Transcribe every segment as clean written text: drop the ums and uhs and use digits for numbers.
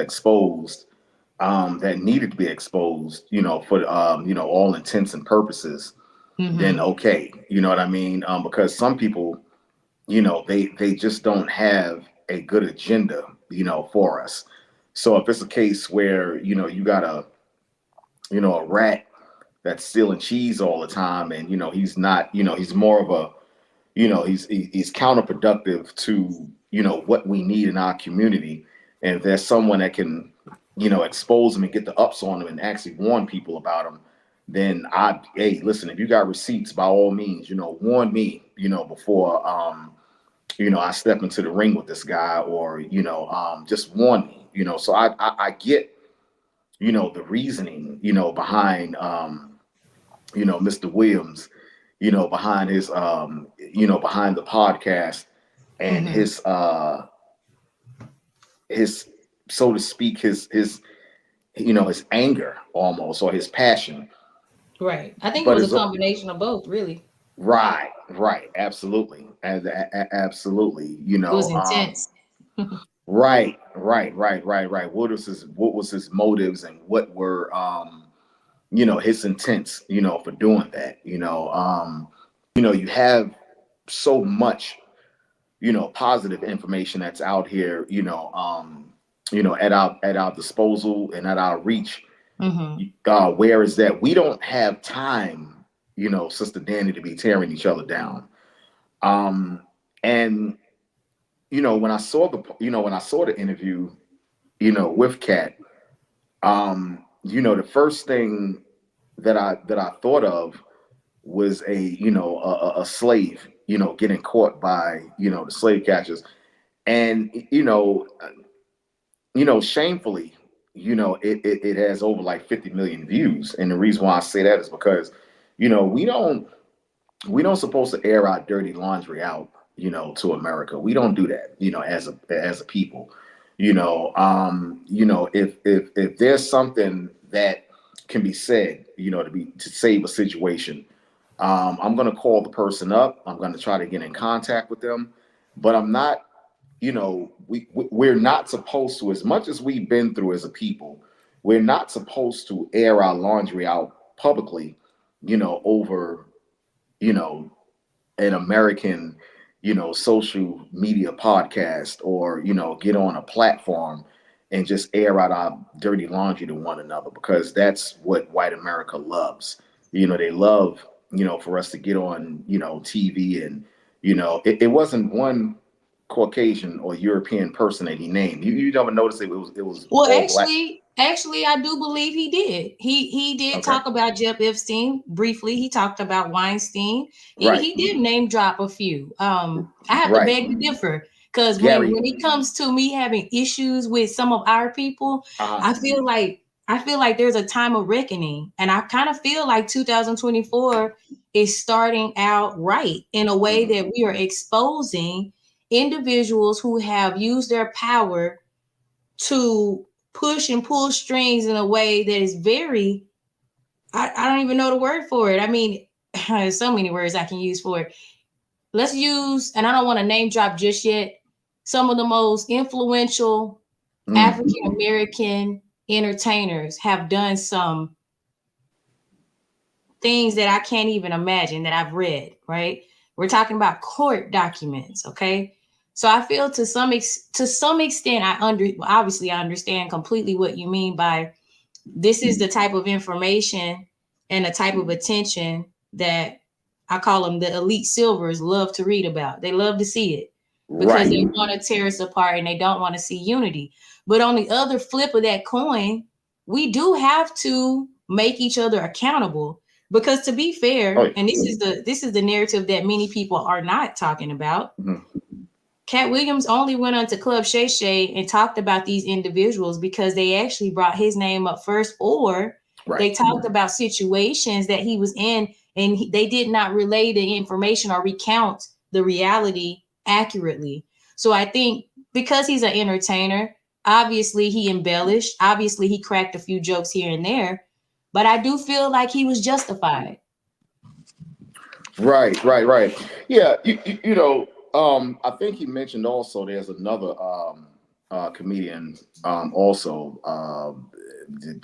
exposed, that needed to be exposed, for all intents and purposes, then Mm-hmm. okay, you know what I mean? Because some people, they just don't have a good agenda, for us. So if it's a case where, you got a rat that's stealing cheese all the time, and he's not, he's more of a, he's counterproductive to what we need in our community. And if there's someone that can expose them and get the ups on them and actually warn people about them, then hey, listen, if you got receipts, by all means, warn me, before I step into the ring with this guy, or just warn me, so I get the reasoning behind Mr. Williams, behind his behind the podcast, and Mm-hmm. his so to speak, his anger almost, or his passion. Right. I think it But was a it's combination of both, really. right, absolutely, and absolutely, It was intense. right. What was his motives, and what were his intents, for doing that. You have so much, positive information that's out here, at our disposal and at our reach. Mm-hmm. Where is that we don't have time, Sister Danny, to be tearing each other down. And when I saw the interview, with Kat, the first thing that I thought of was a slave, getting caught by the slave catchers, and shamefully, it has over like 50 million views. And the reason why I say that is because we don't supposed to air our dirty laundry out, to America. We don't do that, as a people. If there's something that can be said, to save a situation, I'm gonna call the person up. I'm gonna try to get in contact with them, but I'm not. We're not supposed to, as much as we've been through as a people, we're not supposed to air our laundry out publicly, over you know an American, social media podcast, or, get on a platform and just air out our dirty laundry to one another, because that's what white America loves. They love, for us to get on, TV, and, it wasn't one Caucasian or European person that he named. You never noticed it was Well, all black. actually, I do believe he did. He did Okay. talk about Jeff Epstein briefly. He talked about Weinstein. Right. He did name drop a few. I have to Right. beg to differ, because when Gary. it comes to me having issues with some of our people, Uh, I feel like there's a time of reckoning, and I kind of feel like 2024 is starting out right in a way mhm. that we are exposing individuals who have used their power to push and pull strings in a way that is very, I don't even know the word for it. I mean, there's so many words I can use for it. Let's use, and I don't want to name drop just yet, some of the most influential Mm. African American entertainers have done some things that I can't even imagine that I've read, right? We're talking about court documents, okay? So I feel to some extent obviously I understand completely what you mean by this is the type of information and the type of attention that I call them the elite silvers love to read about. They love to see it because Right. they want to tear us apart and they don't want to see unity. But on the other flip of that coin, we do have to make each other accountable, because to be Oh, fair, yeah. and this is the narrative that many people are not talking about. Mhm. Cat Williams only went on to Club Shay Shay and talked about these individuals because they actually brought his name up first, or Right. they talked about situations that he was in, and they did not relay the information or recount the reality accurately. So I think because he's an entertainer, obviously he embellished, obviously he cracked a few jokes here and there, but I do feel like he was justified. Right. Yeah. I think he mentioned also there's another comedian, also,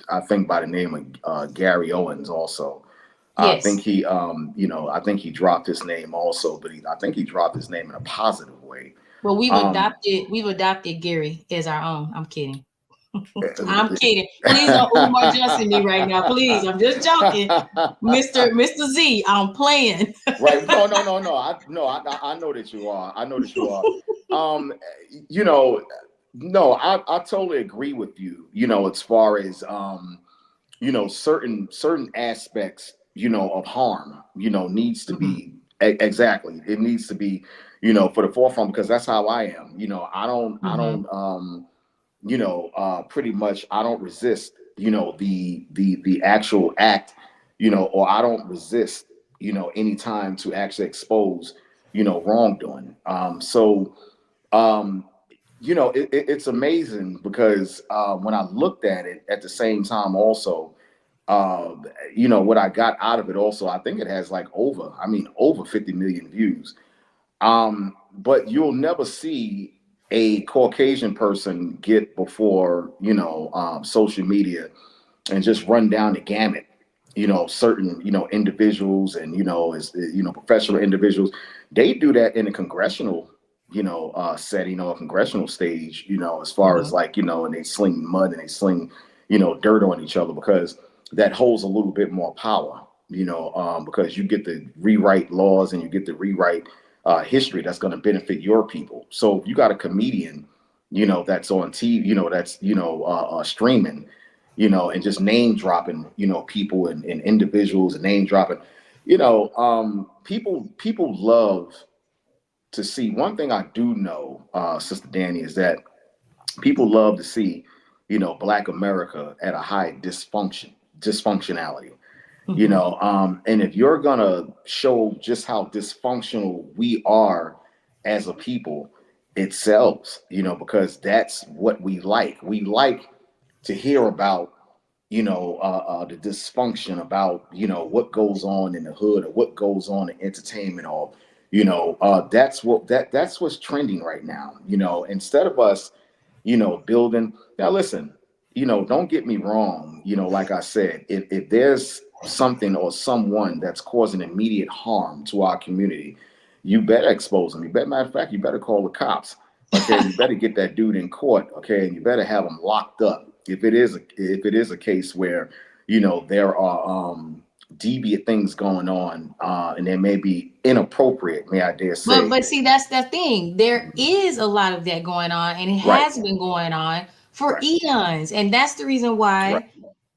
I think by the name of Gary Owens. Also, I think Yes. he, I think he dropped his name also, but I think he dropped his name in a positive way. Well, Um, we've adopted Gary as our own. I'm kidding. I'm kidding. Please don't Umar Johnson me right now. Please. I'm just joking. Mr. Z, I'm playing. Right? No, no, no, no. I know that you are. I know that you are. Um, you know, no, I totally agree with you. As far as certain aspects, of harm, needs to Mhm. be exactly. It needs to be, for the forefront because that's how I am. I don't, Mhm. pretty much I don't resist, the actual act, or I don't resist, any time to actually expose, wrongdoing. Um, it's amazing because when I looked at it at the same time, also, uh, what I got out of it, also, I think it has like over 50 million views. But you'll never see a Caucasian person get before, social media and just run down the gamut, certain, individuals and, as, professional individuals. They do that in a congressional, setting or a congressional stage, as far as Mhm. like, and they sling mud and they sling, dirt on each other because that holds a little bit more power, because you get to rewrite laws and you get to rewrite history that's going to benefit your people. So if you got a comedian, that's on TV, that's, streaming, and just name dropping, people and individuals and name dropping, people love to see. One thing I do know, Sister Danny, is that people love to see, Black America at a high dysfunctionality. Mhm. And if you're gonna show just how dysfunctional we are as a people, it sells, because that's what we like. We like to hear about, the dysfunction, about, what goes on in the hood or what goes on in entertainment, or, that's what's trending right now. Instead of us, building. Now, listen, don't get me wrong. Like I said, if there's something or someone that's causing immediate harm to our community, you better expose them. You better, matter of fact, you better call the cops. Okay, you better get that dude in court. Okay, and you better have him locked up. If it is a case where there are deviant things going on, and they may be inappropriate, may I dare But say. but see, that's the thing. There is a lot of that going on, and it Right, has been going on for right, eons. And right. that's the reason why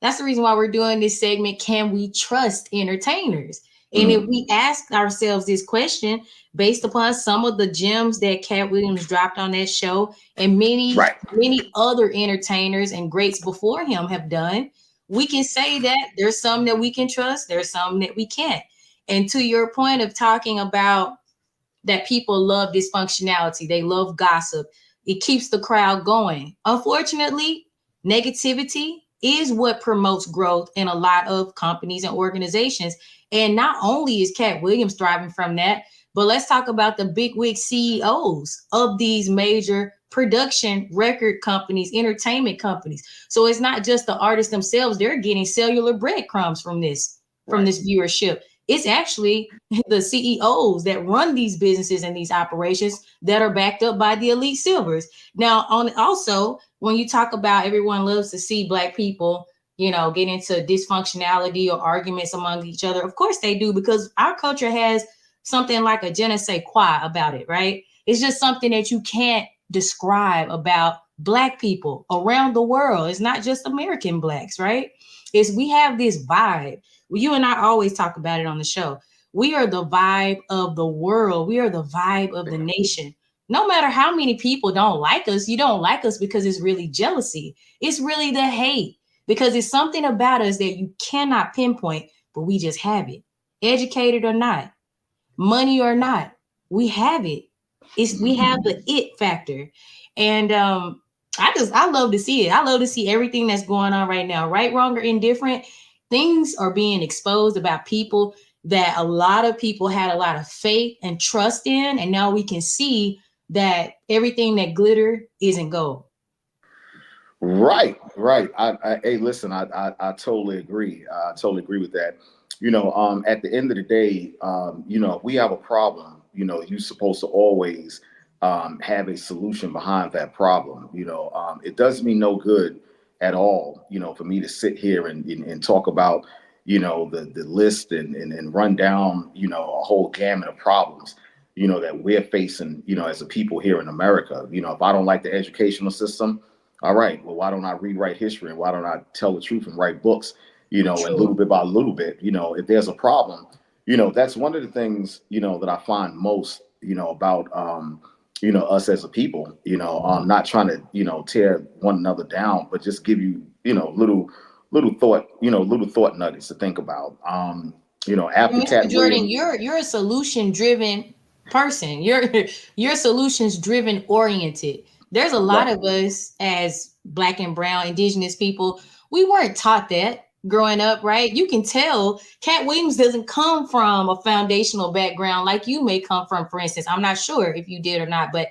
we're doing this segment. Can we trust entertainers? And if we Mm, ask ourselves this question based upon some of the gems that Cat Williams dropped on that show, and many, right. many other entertainers and greats before him have done, we can say that there's some that we can trust, there's some that we can't. And to your point of talking about that people love dysfunctionality, they love gossip. It keeps the crowd going. Unfortunately, negativity is what promotes growth in a lot of companies and organizations. And not only is Cat Williams thriving from that, but let's talk about the bigwig CEOs of these major production record companies, entertainment companies. So it's not just the artists themselves, they're getting cellular breadcrumbs from Right. this viewership. It's actually the CEOs that run these businesses and these operations that are backed up by the elite silvers. Now, on also, when you talk about everyone loves to see Black people, get into dysfunctionality or arguments among each other. Of course they do, because our culture has something like a je ne sais quoi about it, right? It's just something that you can't describe about Black people around the world. It's not just American Blacks, right? It's we have this vibe. You and I always talk about it on the show. We are the vibe of the world. We are the vibe of the nation. No matter how many people don't like us, you don't like us because it's really jealousy. It's really the hate, because it's something about us that you cannot pinpoint, but we just have it. Educated or not, money or not, we have it. We have Mhm. the it factor. And I love to see it. I love to see everything that's going on right now. Right, wrong, or indifferent. Things are being exposed about people that a lot of people had a lot of faith and trust in. And now we can see that everything that glitter isn't gold. Right, right. Hey, listen, I totally agree. I totally agree with that. At the end of the day, if we have a problem, you're supposed to always have a solution behind that problem. It does me no good at all, for me to sit here and talk about, the list and run down, a whole gamut of problems, that we're facing, as a people here in America. If I don't like the educational system, all right, well, why don't I rewrite history and why don't I tell the truth and write books, and little True. bit by little bit, if there's a problem, that's one of the things, that I find most, about, us as a people, not trying to, tear one another down, but just give you, little thought nuggets to think about. After Mr. Cat Jordan, Williams, you're a solution driven person. You're solutions driven oriented. There's a lot right, of us as black and brown indigenous people, we weren't taught that growing up, right? You can tell Cat Williams doesn't come from a foundational background like you may come from, for instance. I'm not sure if you did or not, but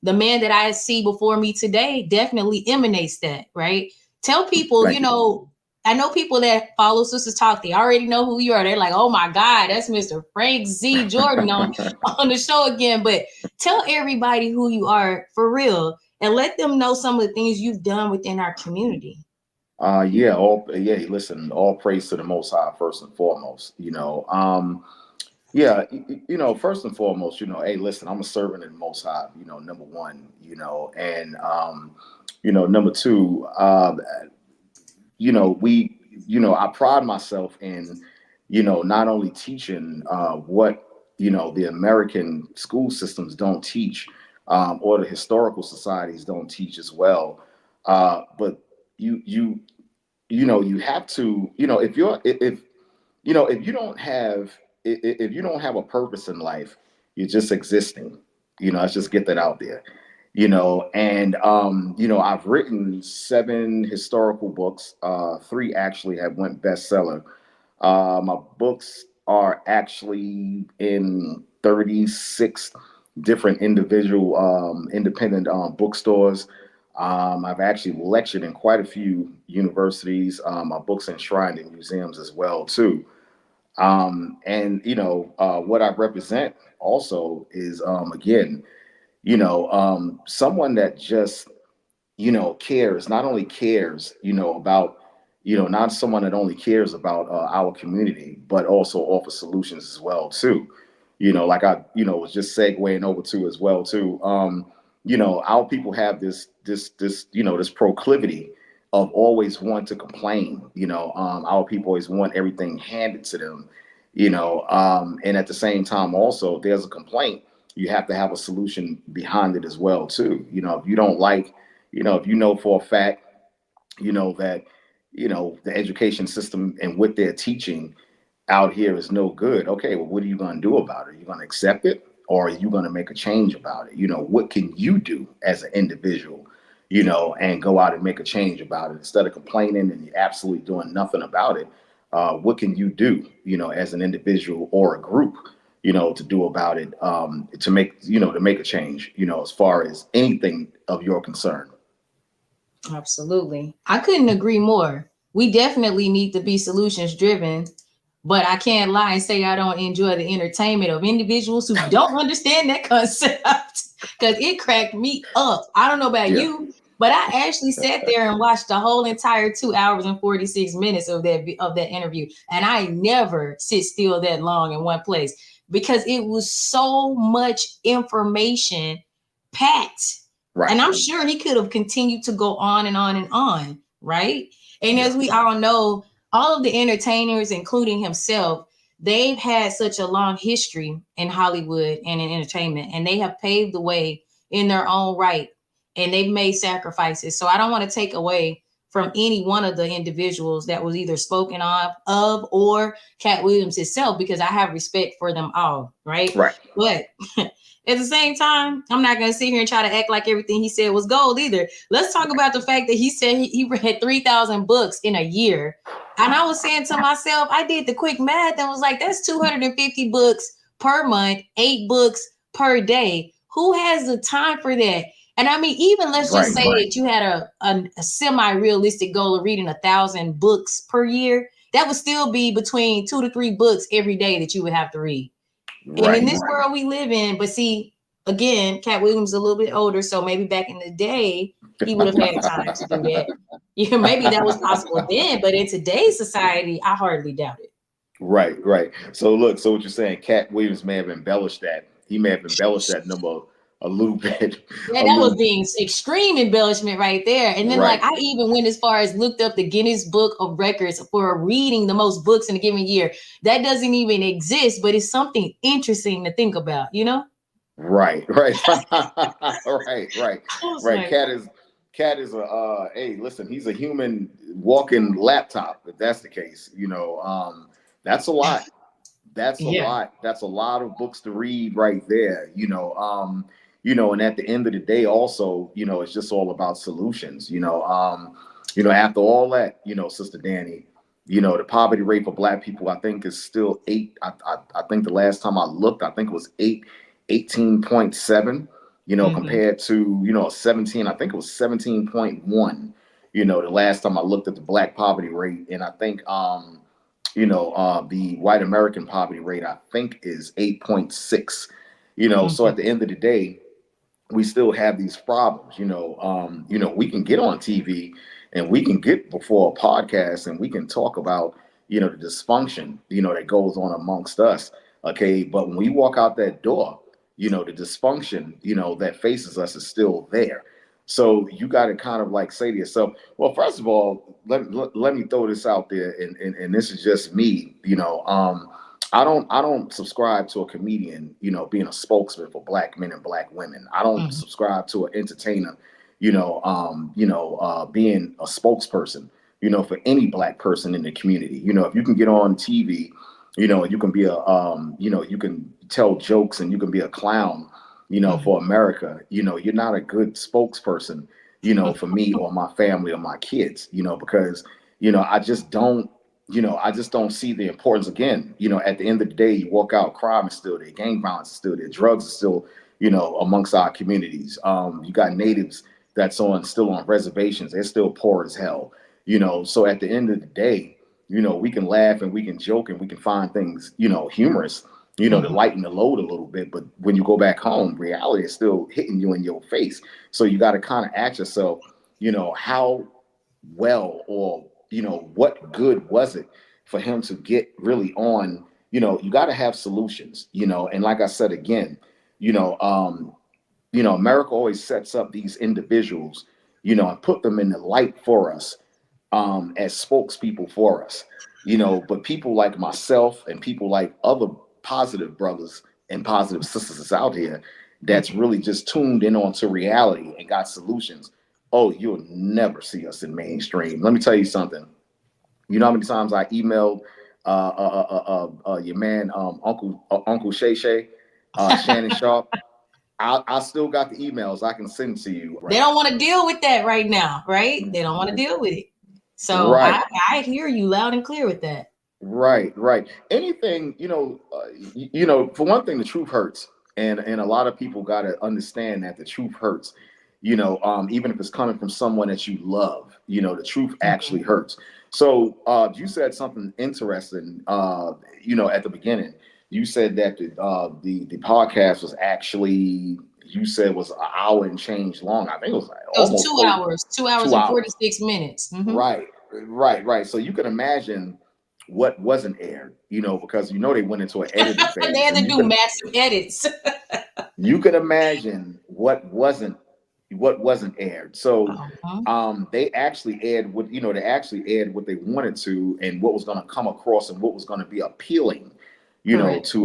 the man that I see before me today definitely emanates that, right? Tell people, thank you. I know people that follow Sistas Talk, they already know who you are. They're like, oh my God, that's Mr. Frank Z. Jordan on the show again. But tell everybody who you are for real and let them know some of the things you've done within our community. Listen, all praise to the Most High first and foremost. Yeah, first and foremost, hey, listen, I'm a servant of the Most High, number one, and number two, I pride myself in, not only teaching what, the American school systems don't teach, or the historical societies don't teach as well, but you you you have to, if you don't have if you don't have a purpose in life, you're just existing. Let's just get that out there. And I've written 7 historical books. 3 actually have went bestseller. My books are actually in 36 different individual independent bookstores. I've actually lectured in quite a few universities. My books enshrined in museums as well too. And what I represent also is, again, someone that just, cares, not only cares, about, not someone that only cares about our community, but also offers solutions as well too. Like I, was just segueing over to as well too. Our people have this proclivity of always want to complain. Our people always want everything handed to them. And at the same time, also, if there's a complaint, you have to have a solution behind it as well too. If you don't like, if for a fact, that the education system and what they're teaching out here is no good. Okay, well, what are you going to do about it? Are you going to accept it, or are you going to make a change about it? What can you do as an individual, and go out and make a change about it instead of complaining and you're absolutely doing nothing about it? What can you do, as an individual or a group, to do about it, to make a change, as far as anything of your concern. Absolutely. I couldn't agree more. We definitely need to be solutions driven, but I can't lie and say I don't enjoy the entertainment of individuals who don't understand that concept because it cracked me up. I don't know about Yeah. you, but I actually sat there and watched the whole entire 2 hours and 46 minutes of that interview, and I never sit still that long in one place because it was so much information packed. Right. And I'm sure he could have continued to go on and on and on, right? And Yeah. as we all know, all of the entertainers, including himself, they've had such a long history in Hollywood and in entertainment, and they have paved the way in their own right, and they've made sacrifices. So I don't want to take away from any one of the individuals that was either spoken of or Cat Williams itself, because I have respect for them all, right? Right. But at the same time, I'm not going to sit here and try to act like everything he said was gold either. Let's talk about the fact that he said he read 3,000 books in a year. And I was saying to myself, I did the quick math and was like, that's 250 books per month, 8 books per day. Who has the time for that? And I mean, even let's just Right, say that you had a semi-realistic goal of reading 1,000 books per year, that would still be between 2 to 3 books every day that you would have to read. And in right. this world we live in, but see, again, Cat Williams is a little bit older, so maybe back in the day he would have had time to do that. Yeah, maybe that was possible then, but in today's society, I hardly doubt it. Right, right. So look, so what you're saying, Cat Williams may have embellished that. He may have embellished that number a little bit, Yeah, a that was little. being extreme embellishment right there. And then, like, Right, I even went as far as looked up the Guinness Book of Records for reading the most books in a given year. That doesn't even exist, but it's something interesting to think about, you know? right, right, right, right, I was right. like, Cat is a hey, listen, he's a human walking laptop. If that's the case, that's a lot. That's a yeah. lot. That's a lot of books to read right there. And at the end of the day, also, it's just all about solutions. After all that, Sister Danny, the poverty rate for Black people, I think, is still eight. I think the last time I looked, I think it was 18.7. Hmm. Compared to 17. I think it was 17.1. The last time I looked at the Black poverty rate, and I think the white American poverty rate, I think, is 8.6. So Hmm. at the end of the day, we still have these problems. We can get on TV and we can get before a podcast and we can talk about, the dysfunction, that goes on amongst us. Okay. But when we walk out that door, the dysfunction, that faces us is still there. So you got to kind of like say to yourself, well, first of all, let me throw this out there. And this is just me, I don't subscribe to a comedian, being a spokesman for Black men and Black women. I don't Hmm. subscribe to an entertainer, being a spokesperson, for any Black person in the community. If you can get on TV, you can be you can tell jokes and you can be a clown, Hmm. for America. You're not a good spokesperson, for me or my family or my kids, because I just don't see the importance. Again, at the end of the day, you walk out, crime is still there, gang violence is still there, drugs are still, amongst our communities. You got natives that's still on reservations, they're still poor as hell. So at the end of the day, we can laugh and we can joke and we can find things, humorous, to Hmm. lighten the load a little bit. But when you go back home, reality is still hitting you in your face. So you got to kind of ask yourself, how well, or what good was it for him to get really on. You got to have solutions, and like I said again, you know um America always sets up these individuals, and put them in the light for us, as spokespeople for us, but people like myself and people like other positive brothers and positive sisters out here that's really just tuned in onto reality and got solutions. Oh, you'll never see us in mainstream. Let me tell you something. You know how many times I emailed your man, Uncle Shay Shay, Shannon Sharp. I still got the emails. I can send to you They right don't now. want to deal with that right now, right? They don't want to deal with it. So Right, I hear you loud and clear with that. right, right. Anything, for one thing, the truth hurts, and a lot of people got to understand that the truth hurts. Even if it's coming from someone that you love, the truth actually Mhm. hurts. So you said something interesting. At the beginning, you said that the podcast was actually, you said, was an hour and change long. I think it was like It was almost 2 hours, two hours two and hours. 46 minutes. Right, right, right. So you can imagine what wasn't aired, because they went into an editing They phase, had and to do massive edits. you could imagine what wasn't aired. So Uh-huh. they actually aired what they wanted to, and what was going to come across, and what was going to be appealing, Correct. to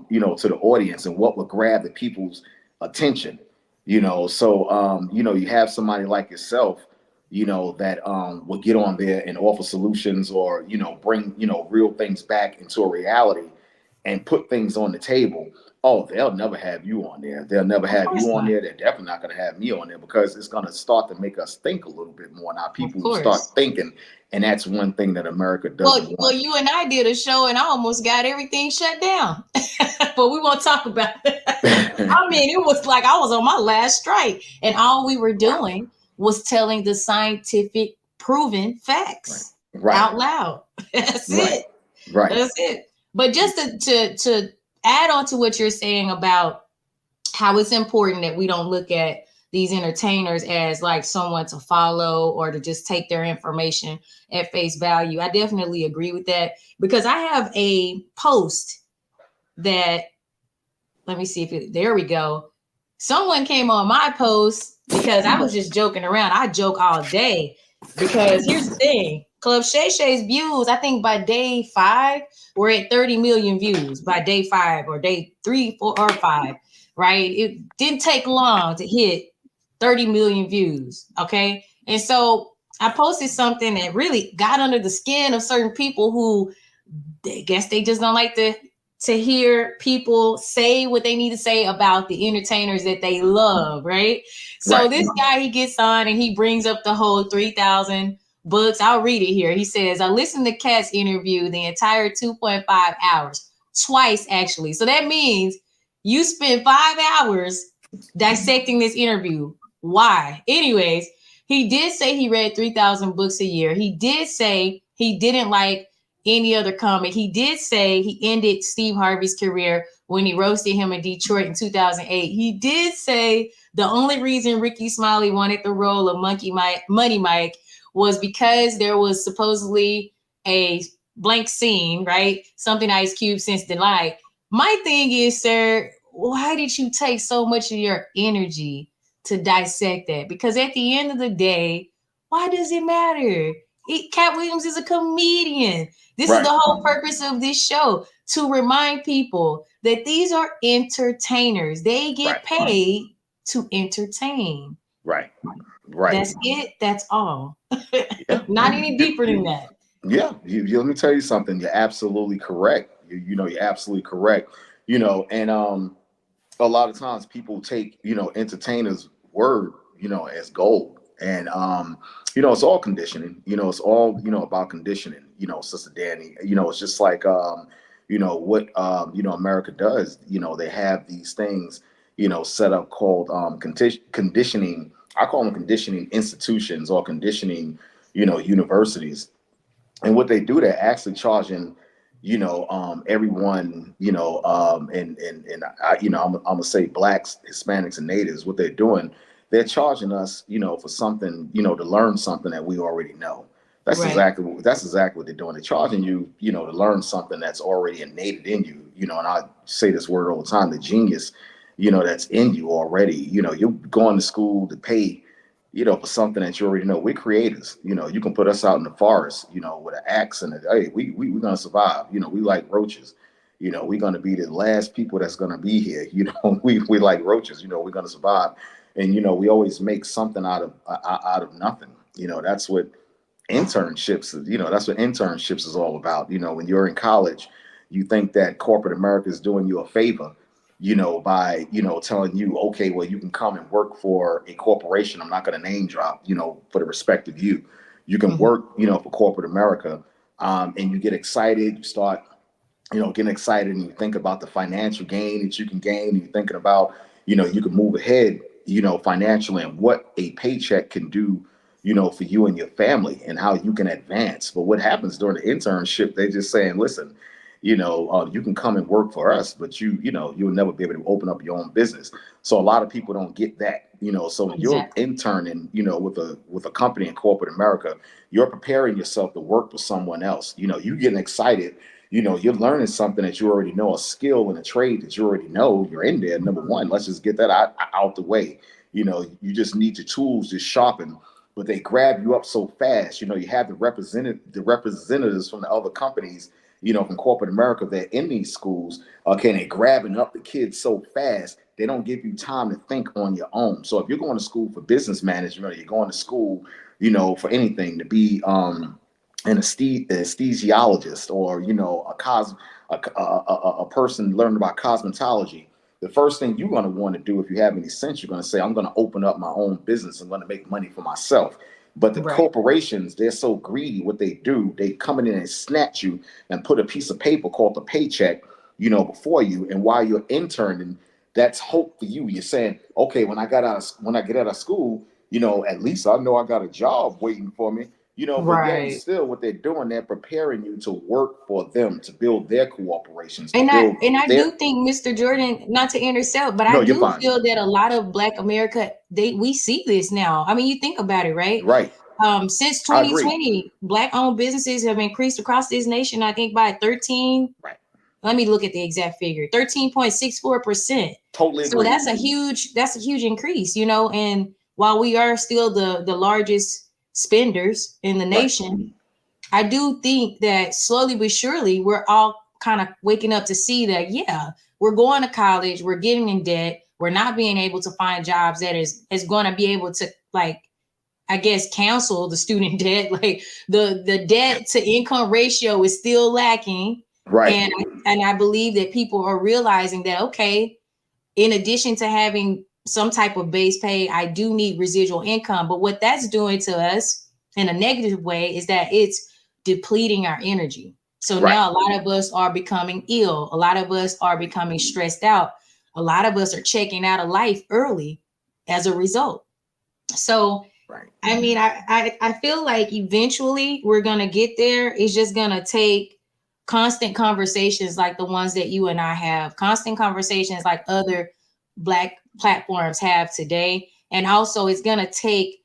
the audience, and what would grab the people's attention. So you have somebody like yourself, that will get on there and offer solutions, or bring real things back into a reality and put things on the table. Oh, they'll never have you on there. They'll never Of have course you on not. there. They're definitely not going to have me on there because it's going to start to make us think a little bit more. Now, Of people will course. start thinking, and that's one thing that America Well, doesn't well, want. you and I did a show, and I almost got everything shut down. But we won't talk about it. I mean, it was like I was on my last strike, and all we were doing was telling the scientific proven Right, facts right, out loud. That's right, it. right, That's it. But just to add on to what you're saying about how it's important that we don't look at these entertainers as like someone to follow or to just take their information at face value. I definitely agree with that because I have a post that, let me see if it, there we go. Someone came on my post because I was just joking around. I joke all day because here's the thing. Club Shay Shay's views, I think by day 5, we're at 30 million views by day 5 or day 3, 4, or 5, right? It didn't take long to hit 30 million views, okay? And so I posted something that really got under the skin of certain people who they guess they just don't like to hear people say what they need to say about the entertainers that they love, right? So right. this guy, he gets on and he brings up the whole 3,000 books. I'll read it here. He says, I listened to Kat's interview the entire 2.5 hours, twice actually. So that means you spent 5 hours dissecting this interview. Why? Anyways, he did say he read 3,000 books a year. He did say he didn't like any other comic. He did say he ended Steve Harvey's career when he roasted him in Detroit in 2008. He did say the only reason Ricky Smiley wanted the role of Money Mike was because there was supposedly a blank scene, right? Something Ice Cube since denied. My thing is, sir, why did you take so much of your energy to dissect that? Because at the end of the day, why does it matter? Cat Williams is a comedian. This is the Right, whole purpose of this show, to remind people that these are entertainers. They right, get paid to entertain. right, right. That's it. That's all. Yeah, Not any deeper than that. yeah. Let me tell you something. You're absolutely correct. You're absolutely correct. And a lot of times people take entertainers' word as gold, and it's all conditioning. It's all about conditioning. Sister Danny. It's just like what America does. They have these things set up called conditioning. I call them conditioning institutions or conditioning universities, and what they do, they're actually charging everyone, and I, I'm gonna say blacks, Hispanics, and natives. What they're doing, they're charging us for something, to learn something that we already know. Right. That's exactly what they're doing. They're charging you, to learn something that's already innate in you. And I say this word all the time, the genius, that's in you already. You're going to school to pay for something that you already know. We're creators. You can put us out in the forest, with an axe and hey, we're gonna survive. We like roaches. We're gonna be the last people that's gonna be here. We like roaches. We're gonna survive, and we always make something out of nothing. That's what internships. That's what internships is all about. When you're in college, you think that corporate America is doing you a favor by, telling you, okay, well, you can come and work for a corporation. I'm not going to name drop, for the respect of you. You can Mhm. work, for corporate America, and you get excited. You start, getting excited, and you think about the financial gain that you can gain. And you're thinking about, you can move ahead, financially, and what a paycheck can do, for you and your family, and how you can advance. But what happens during the internship? They're just saying, listen, you can come and work for us, but you'll never be able to open up your own business. So a lot of people don't get that. So when you're Exactly. interning, with a company in corporate America, you're preparing yourself to work for someone else. You getting excited. You're learning something that you already know, a skill and a trade that you already know. You're in there. Number one, let's just get that out the way. You just need your tools to sharpen, but they grab you up so fast. You have the representatives from the other companies, from corporate America, that in these schools, okay, and they're grabbing up the kids so fast, they don't give you time to think on your own. So if you're going to school for business management, or you're going to school, for anything, to be an anesthesiologist, or a person learning about cosmetology, the first thing you're going to want to do, if you have any sense, you're going to say, I'm going to open up my own business. I'm going to make money for myself. But the Right. corporations, they're so greedy. What they do, they come in and snatch you and put a piece of paper called the paycheck, before you. And while you're interning, that's hope for you. You're saying, okay, when I get out of school, at least I know I got a job waiting for me. But yet and Right. still, what they're doing, they're preparing you to work for them, to build their corporations, to And I build and I their. do think, Mr. Jordan, not to intercept, but No, I you're do fine. feel that a lot of Black America, we see this now. I mean, you think about it, right? Right. Since I agree. 2020, Black owned businesses have increased across this nation, I think by 13. Right. Let me look at the exact figure, 13.64%. Totally So agree. that's a huge increase, and while we are still the largest spenders in the Right. nation, I do think that slowly but surely we're all kind of waking up to see that, yeah, we're going to college, we're getting in debt, we're not being able to find jobs that is going to be able to, like, I guess, cancel the student debt. Like the debt to income ratio is still lacking. Right. And I believe that people are realizing that, okay, in addition to having some type of base pay, I do need residual income. But what that's doing to us in a negative way is that it's depleting our energy. So Right. now a lot of us are becoming ill. A lot of us are becoming stressed out. A lot of us are checking out of life early as a result. So, Right. I mean, I feel like eventually we're going to get there. It's just going to take constant conversations like the ones that you and I have, constant conversations like other Black platforms have today. And also, it's going to take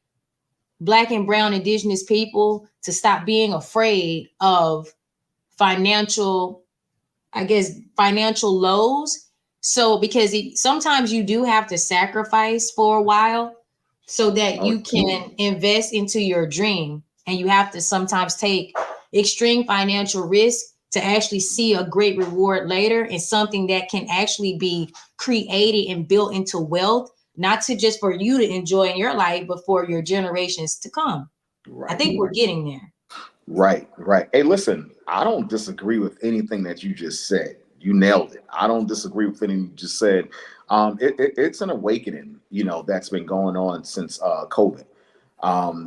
Black and brown Indigenous people to stop being afraid of financial, I guess, financial lows. So, because sometimes you do have to sacrifice for a while so that you can invest into your dream. And you have to sometimes take extreme financial risk to actually see a great reward later, and something that can actually be created and built into wealth, not to just for you to enjoy in your life, but for your generations to come. Right. I think we're getting there. Right. Right. Hey, listen, I don't disagree with anything that you just said. You nailed it. I don't disagree with anything you just said. It's an awakening, that's been going on since COVID.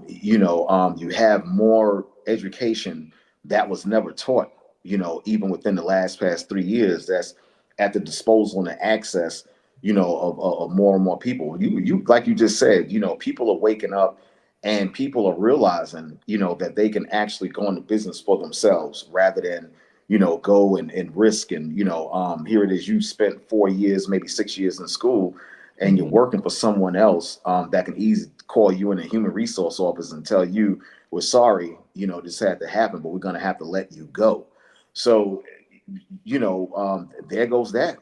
You have more education that was never taught, even within the past 3 years, that's at the disposal and the access, of more and more people. You like you just said, people are waking up and people are realizing, that they can actually go into business for themselves rather than, go and risk. And, here it is, you spent 4 years, maybe 6 years in school, and you're working for someone else that can easily call you in a human resource office and tell you, we're sorry, this had to happen, but we're going to have to let you go. So, there goes that.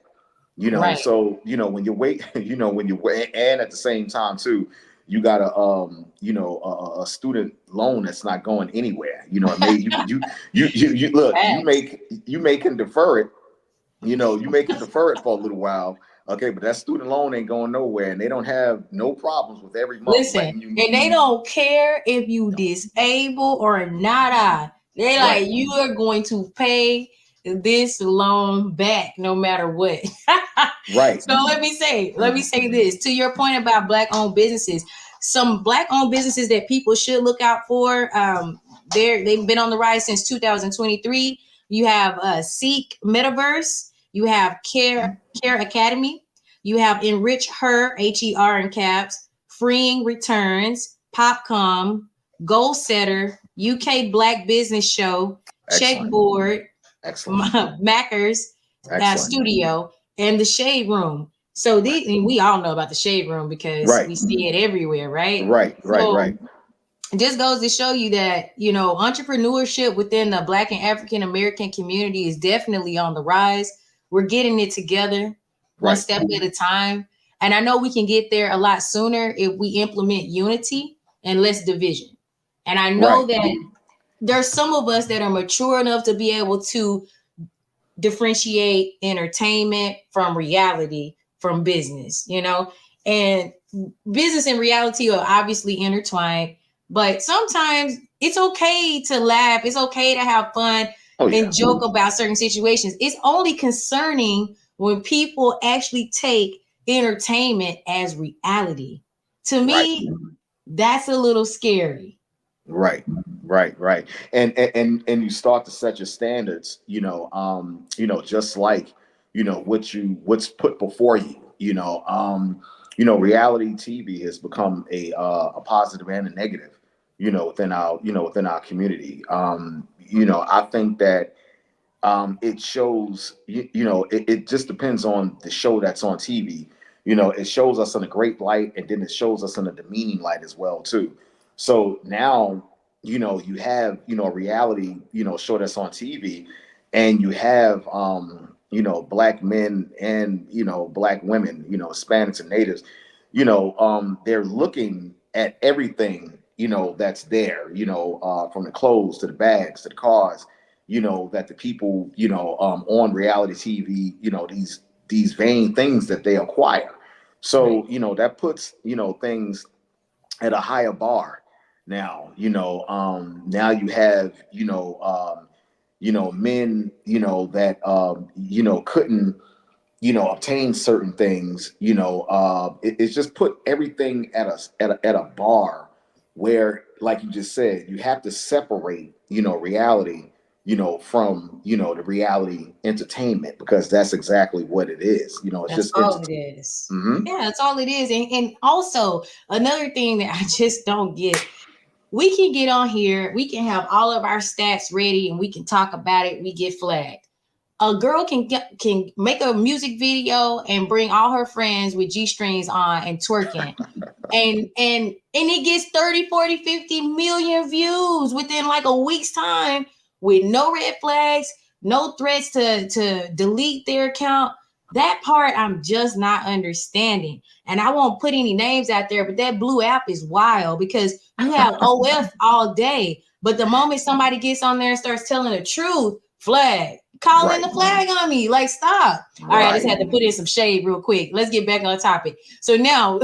Right. So when you wait, when you wait, and at the same time too, you got a student loan that's not going anywhere. It may you look, you can defer it. You may can defer it for a little while. Okay, but that student loan ain't going nowhere, and they don't have no problems with every month Listen, letting you. and they don't care if you disabled or not. They like, Right. you are going to pay this loan back no matter what. Right. So let me say this to your point about Black owned businesses. Some Black owned businesses that people should look out for. They've been on the rise since 2023. You have Seek Metaverse. You have Care Academy. You have Enrich Her, HER in caps, Freeing Returns, Popcom, Goal Setter, UK Black Business Show, Excellent. Checkboard, Excellent. Mackers Studio, and the Shade Room. So these, and we all know about the Shade Room because Right. we see it everywhere, right? Right. So Right. it just goes to show you that, entrepreneurship within the Black and African American community is definitely on the rise. We're getting it together one step at a time. And I know we can get there a lot sooner if we implement unity and less division. And I know that there's some of us that are mature enough to be able to differentiate entertainment from reality, from business, and business and reality are obviously intertwined. But sometimes it's okay to laugh. It's okay to have fun and joke about certain situations. It's only concerning when people actually take entertainment as reality. To Right. me, that's a little scary. Right, right. And you start to set your standards, just like, what's put before you, reality TV has become a positive and a negative, within our community. I think that it shows, it just depends on the show that's on TV. It shows us in a great light, and then it shows us in a demeaning light as well too. So now, you have, a reality, show that's on TV, and you have, black men and, black women, Hispanics and natives, they're looking at everything, that's there, from the clothes to the bags to the cars, that the people, on reality TV, these vain things that they acquire. So, Right. that puts, things at a higher bar now. Now you have, men, that couldn't, obtain certain things. It's just put everything at a bar where, like you just said, you have to separate, reality, from, the reality entertainment, because that's exactly what it is. It's That's just all it entertainment. is. Hmm. Yeah, that's all it is. And also another thing that I just don't get, we can get on here, we can have all of our stats ready and we can talk about it, we get flagged. A girl can make a music video and bring all her friends with G-strings on and twerking. And it gets 30, 40, 50 million views within like a week's time with no red flags, no threats to delete their account. That part I'm just not understanding. And I won't put any names out there, but that blue app is wild because you have OF all day. But the moment somebody gets on there and starts telling the truth, flag. Call in Right. the flag on me. Like, stop. All right, I just Right. had to put in some shade real quick. Let's get back on topic. So now,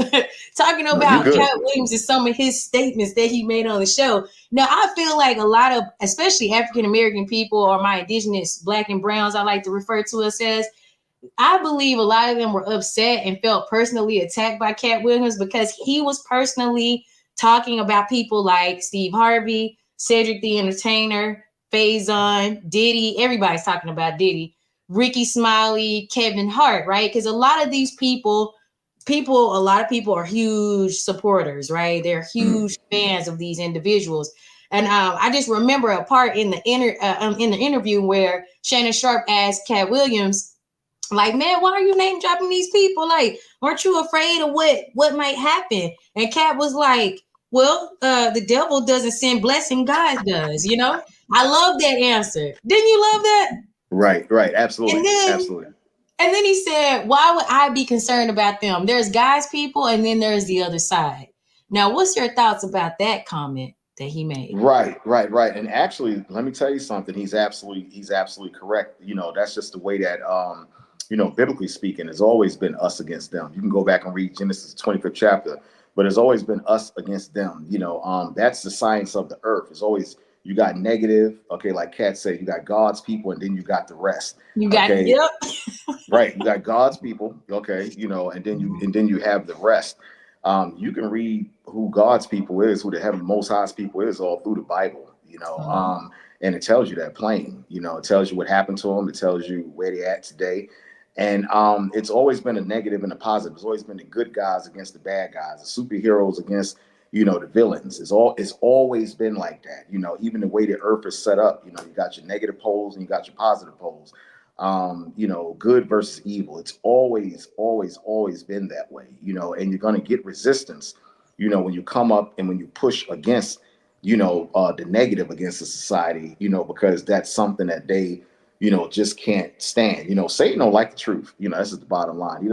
talking No, you about good. Cat Williams and some of his statements that he made on the show. Now, I feel like a lot of, especially African American people or my indigenous black and browns, I like to refer to us as, I believe a lot of them were upset and felt personally attacked by Cat Williams because he was personally talking about people like Steve Harvey, Cedric the Entertainer, Faison, Diddy. Everybody's talking about Diddy, Ricky Smiley, Kevin Hart, right? Because a lot of these a lot of people are huge supporters, right? They're Mm. huge fans of these individuals. And I just remember a part in the interview where Shannon Sharp asked Cat Williams, like, man, why are you name dropping these people? Like, aren't you afraid of what might happen? And Cat was like, well, the devil doesn't send blessing, God does, I love that answer. Didn't you love that? Right. And Absolutely. then Absolutely. and then he said, why would I be concerned about them? There's God's people, and then there's the other side. Now, what's your thoughts about that comment that he made? Right. And actually, let me tell you something. He's absolutely correct. That's just the way that, biblically speaking, has always been us against them. You can go back and read Genesis 25th chapter, but it's always been us against them. That's the science of the earth. It's always, you got negative, okay, like Kat said, you got God's people, and then you got the rest. You got, Okay. yep. Right. You got God's people, okay, and then you have the rest. You can read who God's people is, who the heaven most high's people is, all through the Bible, and it tells you that plain. It tells you what happened to them. It tells you where they're at today. And it's always been a negative and a positive. It's always been the good guys against the bad guys, the superheroes against, the villains. It's always been like that. Even the way the earth is set up, you got your negative poles and you got your positive poles. Good versus evil. It's always been that way, and you're going to get resistance, when you come up and when you push against, the negative against the society, because that's something that they, just can't stand. Satan don't like the truth. That's just the bottom line.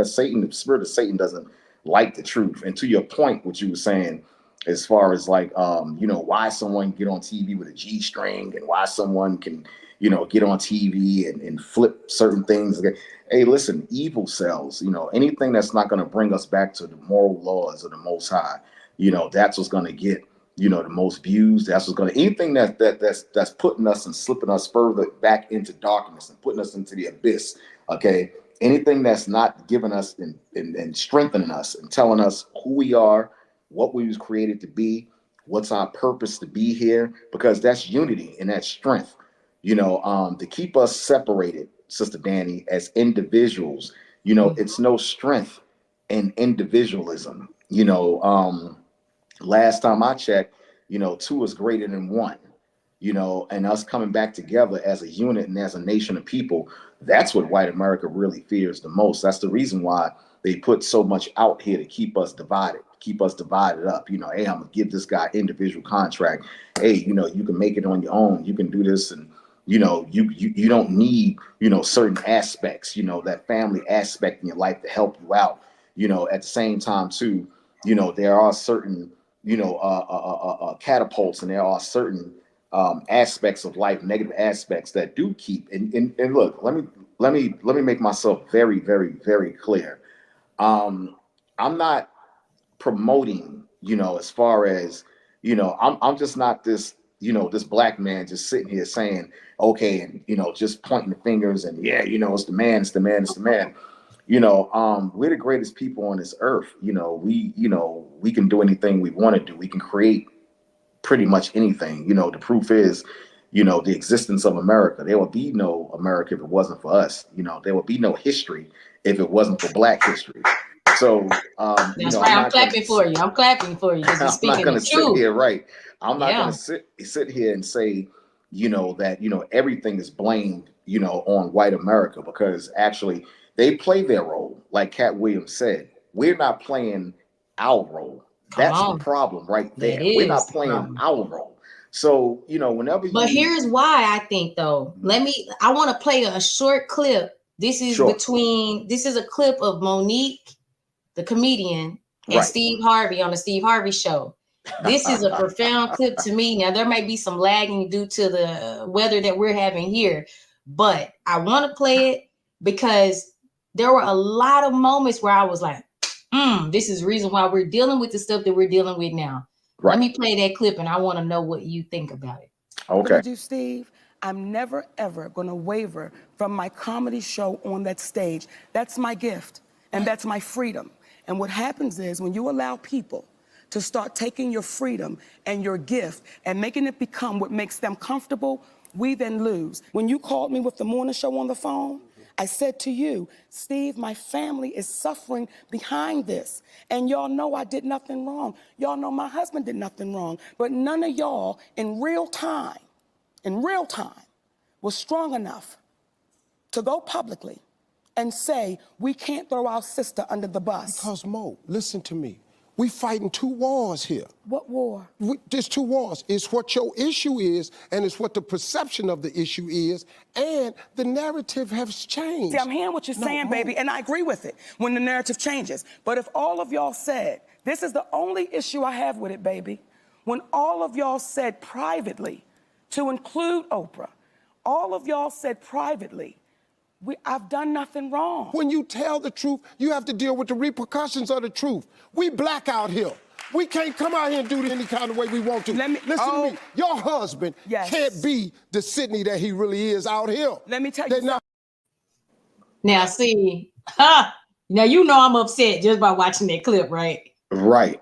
Satan, the spirit of Satan doesn't like the truth. And to your point, what you were saying, as far as like, why someone get on TV with a G string and why someone can, get on TV and flip certain things. Hey, listen, evil sells, anything that's not going to bring us back to the moral laws of the Most High, that's what's going to get, the most views. That's what's going to, anything that's putting us and slipping us further back into darkness and putting us into the abyss. Okay. anything that's not giving us and strengthening us and telling us who we are, what we was created to be, what's our purpose to be here, because that's unity and that's strength. To keep us separated, Sister Danny, as individuals, it's no strength in individualism. Last time I checked, two is greater than one. And us coming back together as a unit and as a nation of people, that's what white America really fears the most. That's the reason why they put so much out here to keep us divided, up. Hey, I'm gonna give this guy individual contract. Hey, you can make it on your own. You can do this, and you don't need certain aspects, that family aspect in your life to help you out. At the same time too, there are certain catapults, and there are certain aspects of life, negative aspects that do keep. And look, let me make myself very, very, very clear. I'm not promoting, as far as, I'm just not this, this black man just sitting here saying, okay, and just pointing the fingers and yeah, it's the man, it's the man, it's the man. We're the greatest people on this earth. We can do anything we want to do. We can create pretty much anything. The proof is, the existence of America. There would be no America if it wasn't for us. There would be no history if it wasn't for Black history. So that's right. I'm clapping for you. I'm clapping for you. I'm not going to sit here, right? I'm not going to sit here and say, that everything is blamed, on white America, because actually they play their role. Like Cat Williams said, we're not playing our role. That's the problem right there. We're not playing our role. So, whenever you... But here's why I think, though. I want to play a short clip. This is a clip of Monique, the comedian, and Steve Harvey on the Steve Harvey show. This is a profound clip to me. Now, there might be some lagging due to the weather that we're having here, but I want to play it because there were a lot of moments where I was like, this is the reason why we're dealing with the stuff that we're dealing with now. Let me play that clip, and I want to know what you think about it. Okay. Look at you, Steve. I'm never, ever going to waver from my comedy show on that stage. That's my gift, and that's my freedom. And what happens is when you allow people to start taking your freedom and your gift and making it become what makes them comfortable, we then lose. When you called me with the morning show on the phone, I said to you, Steve, my family is suffering behind this. And y'all know I did nothing wrong. Y'all know my husband did nothing wrong. But none of y'all in real time, was strong enough to go publicly and say, we can't throw our sister under the bus. Because, Mo, listen to me. We fighting two wars here. What war? There's two wars. It's what your issue is, and it's what the perception of the issue is, and the narrative has changed. See, I'm hearing what you're saying, baby, and I agree with it when the narrative changes. But if all of y'all said, this is the only issue I have with it, baby, when all of y'all said privately, to include Oprah, all of y'all said privately, I've done nothing wrong. When you tell the truth, you have to deal with the repercussions of the truth. We black out here. We can't come out here and do it any kind of way we want to. Listen to me. Your husband can't be the Sydney that he really is out here. Let me tell you. Now, see, now I'm upset just by watching that clip, right? Right.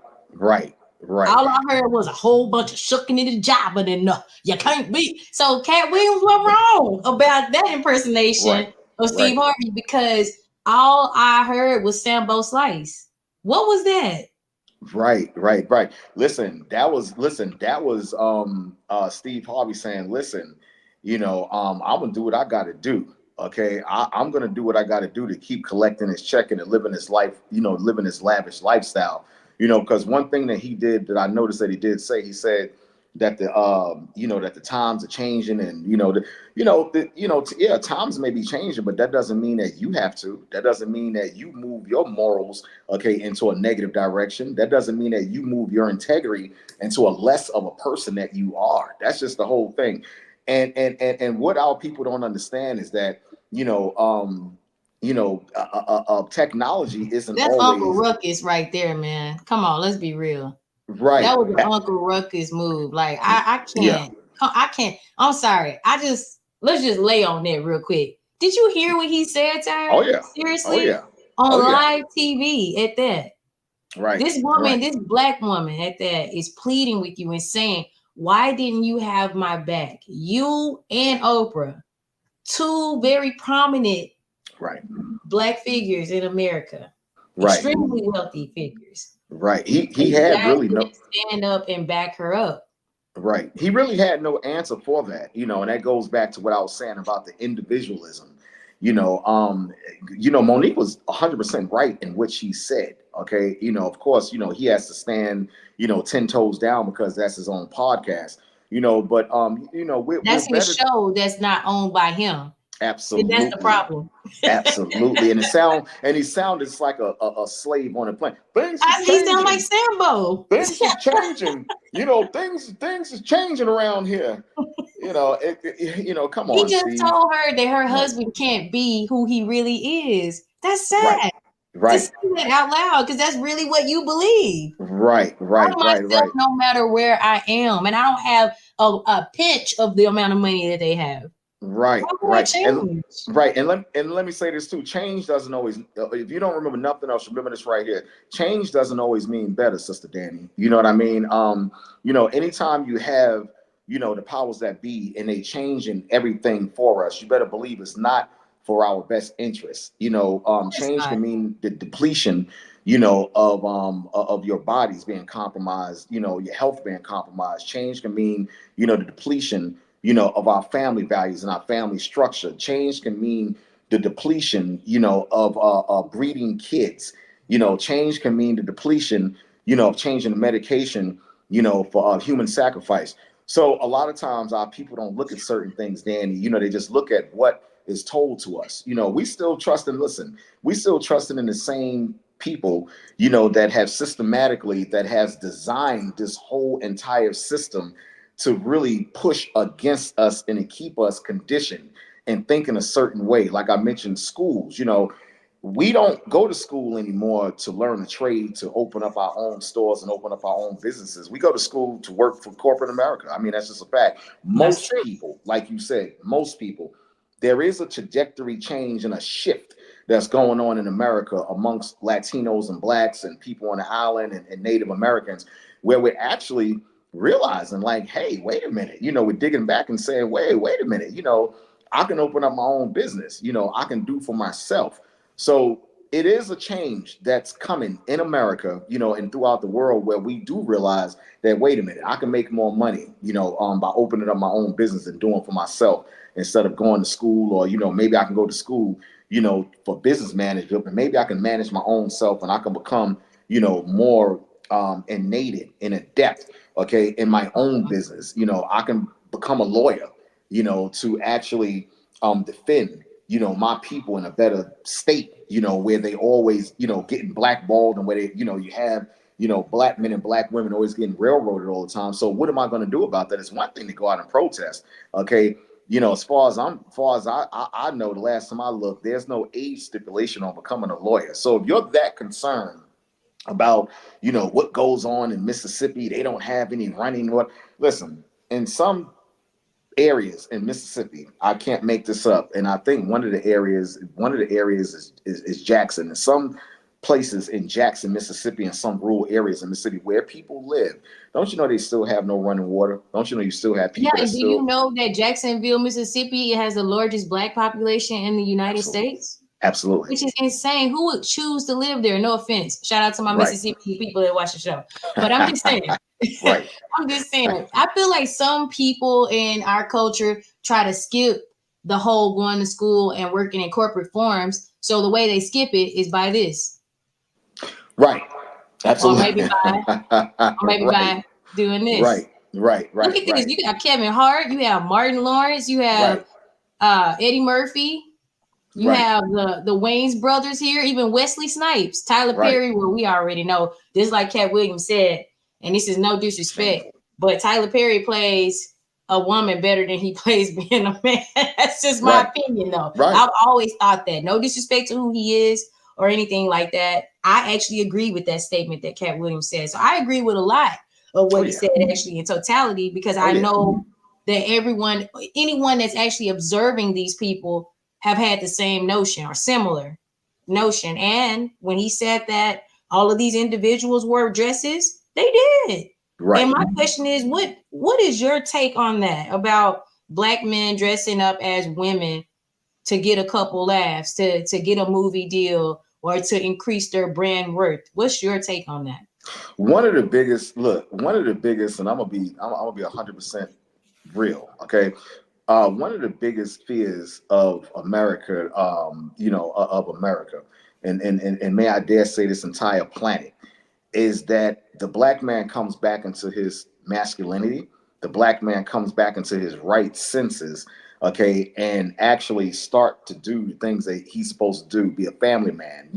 All I heard was a whole bunch of shucking in the job, but then you can't be. So Cat Williams was wrong about that impersonation of Steve Harvey, because all I heard was Sambo Slice. What was that? Right. Listen, that was Steve Harvey saying, listen, I'm gonna do what I gotta do. Okay, I'm gonna do what I gotta do to keep collecting his check and living his life, living his lavish lifestyle. Because one thing that he did that I noticed that he did say, he said that that the times are changing, and times may be changing, but that doesn't mean that you have to. That doesn't mean that you move your morals, into a negative direction. That doesn't mean that you move your integrity into a less of a person that you are. That's just the whole thing. And what our people don't understand is that technology isn't That's always... Uncle Ruckus right there, man. Come on, let's be real. Right. That was an Uncle Ruckus move. Like, I can't. I'm sorry. Let's just lay on that real quick. Did you hear what he said to her? Oh yeah. Seriously? Oh yeah. On Oh, yeah. live TV at that. Right. This woman, right. this black woman at that is pleading with you and saying, why didn't you have my back? You and Oprah, two very prominent right. black figures in America, right. extremely wealthy figures. Right. He had really no stand up and back her up. Right. He really had no answer for that, you know, and that goes back to what I was saying about the individualism. Monique was 100% right in what she said. Okay. Of course, he has to stand, 10 toes down because that's his own podcast, but that's his show that's not owned by him. Absolutely. And that's the problem. Absolutely. And he sounded like a slave on a plane. He sound like Sambo. Things is changing. Things is changing around here. Come on. He just Steve. told her that her husband can't be who he really is. That's sad. Right. To say that out loud, because that's really what you believe. Right. No matter where I am, and I don't have a pinch of the amount of money that they have. Right. And let me say this too. Change doesn't always, if you don't remember nothing else, remember this right here. Change doesn't always mean better, Sister Danny. You know what I mean? Anytime you have, the powers that be and they changing everything for us, you better believe it's not for our best interest. Change can mean the depletion, of your bodies being compromised, your health being compromised. Change can mean, the depletion of our family values and our family structure. Change can mean the depletion, of breeding kids. Change can mean the depletion, of changing the medication, for human sacrifice. So a lot of times our people don't look at certain things, Danny. They just look at what is told to us. We still trust in the same people, that have systematically, that has designed this whole entire system to really push against us and to keep us conditioned and think in a certain way. Like I mentioned, schools, we don't go to school anymore to learn a trade, to open up our own stores and open up our own businesses. We go to school to work for corporate America. I mean, that's just a fact. Most people, like you said, there is a trajectory change and a shift that's going on in America amongst Latinos and Blacks and people on the island and Native Americans, where we're actually realizing like, hey, wait a minute, we're digging back and saying, wait a minute, I can open up my own business, I can do for myself. So it is a change that's coming in America, and throughout the world, where we do realize that, wait a minute, I can make more money, by opening up my own business and doing for myself instead of going to school, or, maybe I can go to school, for business management, but maybe I can manage my own self and I can become, more innate and adept, in my own business. I can become a lawyer, to actually defend, my people in a better state, where they always, getting blackballed, and where they, you have, black men and black women always getting railroaded all the time. So what am I going to do about that? It's one thing to go out and protest. As far as I know, the last time I looked, there's no age stipulation on becoming a lawyer. So if you're that concerned about, what goes on in Mississippi, they don't have any running. Listen, in some areas in Mississippi, I can't make this up, and I think one of the areas is Jackson. And some places in Jackson, Mississippi, and some rural areas in Mississippi where people live, don't you know they still have no running water? Don't you know you still have people? Yeah, you know that Jacksonville, Mississippi, has the largest black population in the United States? Absolutely. Which is insane. Who would choose to live there? No offense. Shout out to my Mississippi people that watch the show. But I'm just saying. I'm just saying. I feel like some people in our culture try to skip the whole going to school and working in corporate forms. So the way they skip it is by this. Right. Absolutely. Or maybe by doing this. Right. Look at this. You got Kevin Hart. You have Martin Lawrence. You have Eddie Murphy. You have the Wayans brothers here, even Wesley Snipes, Tyler Perry, where we already know, just like Cat Williams said, and this is no disrespect, but Tyler Perry plays a woman better than he plays being a man. That's just my opinion, though. I've always thought that. No disrespect to who he is or anything like that. I actually agree with that statement that Cat Williams said. So I agree with a lot of what he said actually in totality, because I know that anyone that's actually observing these people have had the same notion or similar notion. And when he said that all of these individuals wore dresses, they did. Right. And my question is, what is your take on that about Black men dressing up as women to get a couple laughs, to get a movie deal, or to increase their brand worth? What's your take on that? One of the biggest, and I'm gonna be 100% real, okay? One of the biggest fears of America, of America, and may I dare say this entire planet, is that the Black man comes back into his masculinity, the Black man comes back into his right senses, okay, and actually start to do the things that he's supposed to do, be a family man,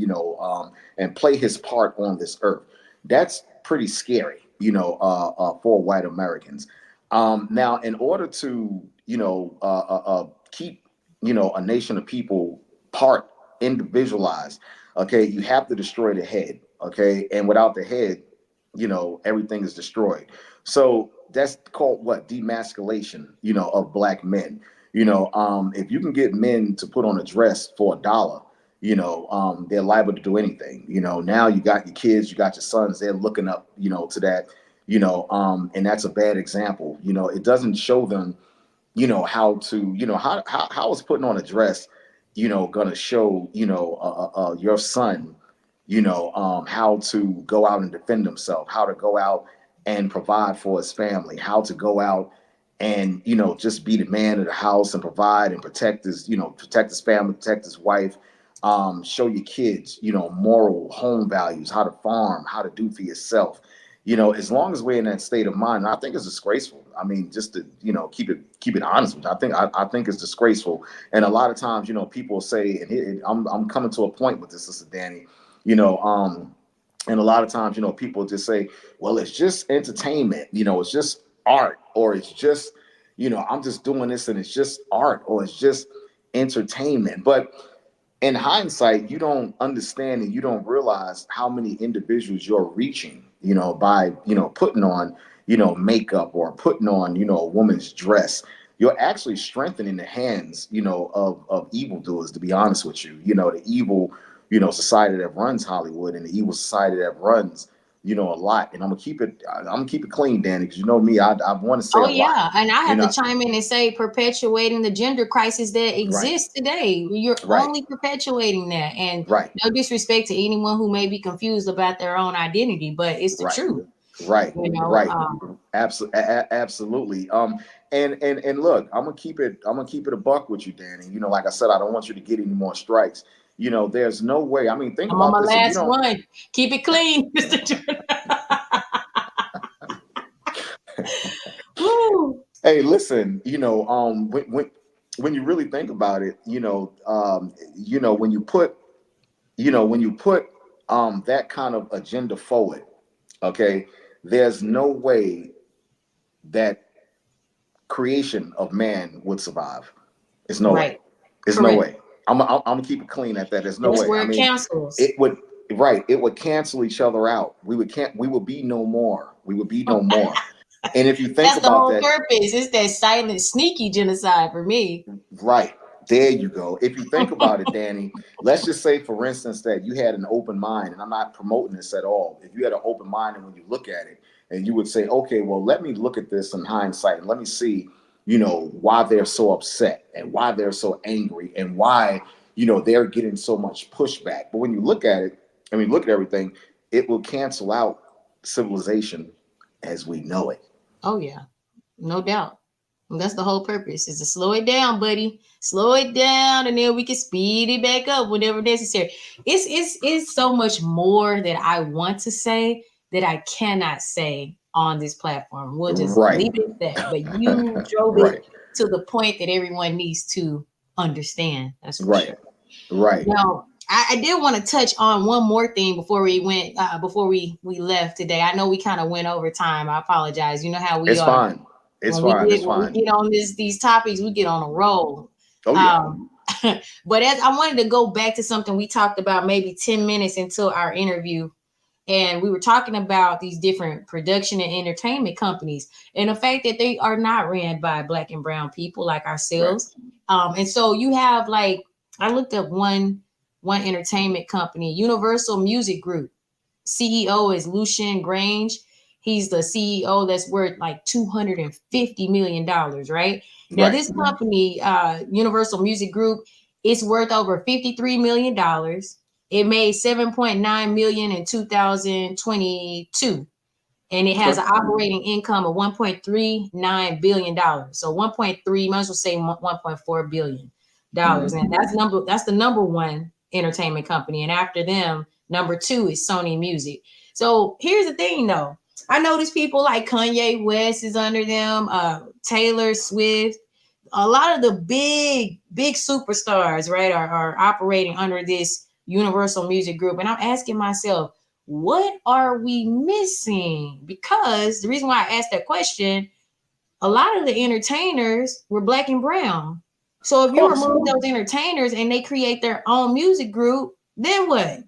and play his part on this earth. That's pretty scary, for white Americans. Now, in order to, keep, a nation of people part individualized, okay, you have to destroy the head, okay, and without the head, everything is destroyed. So that's called what? Demasculation, of Black men. If you can get men to put on a dress for $1, they're liable to do anything. Now you got your kids, you got your sons, they're looking up, to that, and that's a bad example. It doesn't show them, how to, how is putting on a dress, gonna show, your son, how to go out and defend himself, how to go out and provide for his family, how to go out and, just be the man of the house and provide and protect his, protect his family, protect his wife, show your kids, moral home values, how to farm, how to do for yourself. As long as we're in that state of mind, I think it's disgraceful. I mean, just to, keep it honest with you, I think it's disgraceful. And a lot of times, people say, and I'm coming to a point with this, Sister Danny, and a lot of times, people just say, well, it's just entertainment, it's just art, or it's just, I'm just doing this and it's just art, or it's just entertainment. But in hindsight, you don't understand and you don't realize how many individuals you're reaching, by, putting on, makeup, or putting on, a woman's dress. You're actually strengthening the hands, of evildoers, to be honest with you, the evil, society that runs Hollywood, and the evil society that runs, a lot. And I'm gonna keep it clean, Danny, because me, I want to say a lot. And I have to chime in and say, perpetuating the gender crisis that exists today. You're only perpetuating that. And no disrespect to anyone who may be confused about their own identity, but it's the truth. Right. Absolutely. And look, I'm gonna keep it a buck with you, Danny. Like I said, I don't want you to get any more strikes. There's no way. I mean, think I'm about on my this. last one. Keep it clean, Mr. Jordan. Hey, listen, when you really think about it, when you put that kind of agenda forward, okay, there's no way that creation of man would survive. There's no way. There's no way. I'm gonna keep it clean at that. There's no way. I mean, cancels. It would cancel each other out. We would be no more. We would be no more. And if you think that's about the whole purpose. It's that silent, sneaky genocide for me. Right. There you go. If you think about it, Danny, let's just say, for instance, that you had an open mind, and I'm not promoting this at all. If you had an open mind, and when you look at it, and you would say, okay, well, let me look at this in hindsight, and let me see, why they're so upset, and why they're so angry, and why, they're getting so much pushback. But when you look at it, I mean, look at everything, it will cancel out civilization as we know it. Oh, yeah, no doubt. And that's the whole purpose, is to slow it down, buddy. Slow it down, and then we can speed it back up whenever necessary. It's so much more that I want to say that I cannot say on this platform. We'll just leave it at that. But you drove it to the point that everyone needs to understand. That's for sure. Right. Now, I did want to touch on one more thing before we went, before we left today. I know we kind of went over time. I apologize. You know how we are. Fine. It's fine. When we get on these topics, we get on a roll. Oh, yeah. But as I wanted to go back to something we talked about maybe 10 minutes into our interview, and we were talking about these different production and entertainment companies and the fact that they are not ran by Black and brown people like ourselves. And so you have like I looked up one entertainment company, Universal Music Group. CEO is Lucien Grange. He's the CEO that's worth like $250 million, right? Now, this company, Universal Music Group, it's worth over $53 million. It made $7.9 million in 2022. And it has an operating income of $1.39 billion. So 1.3, might as well say $1.4 billion. And that's the number one entertainment company. And after them, number two is Sony Music. So here's the thing though. I notice people like Kanye West is under them, Taylor Swift. A lot of the big superstars, right, are operating under this Universal Music Group. And I'm asking myself, what are we missing? Because the reason why I asked that question, a lot of the entertainers were Black and brown. So if you remove those entertainers and they create their own music group, then what?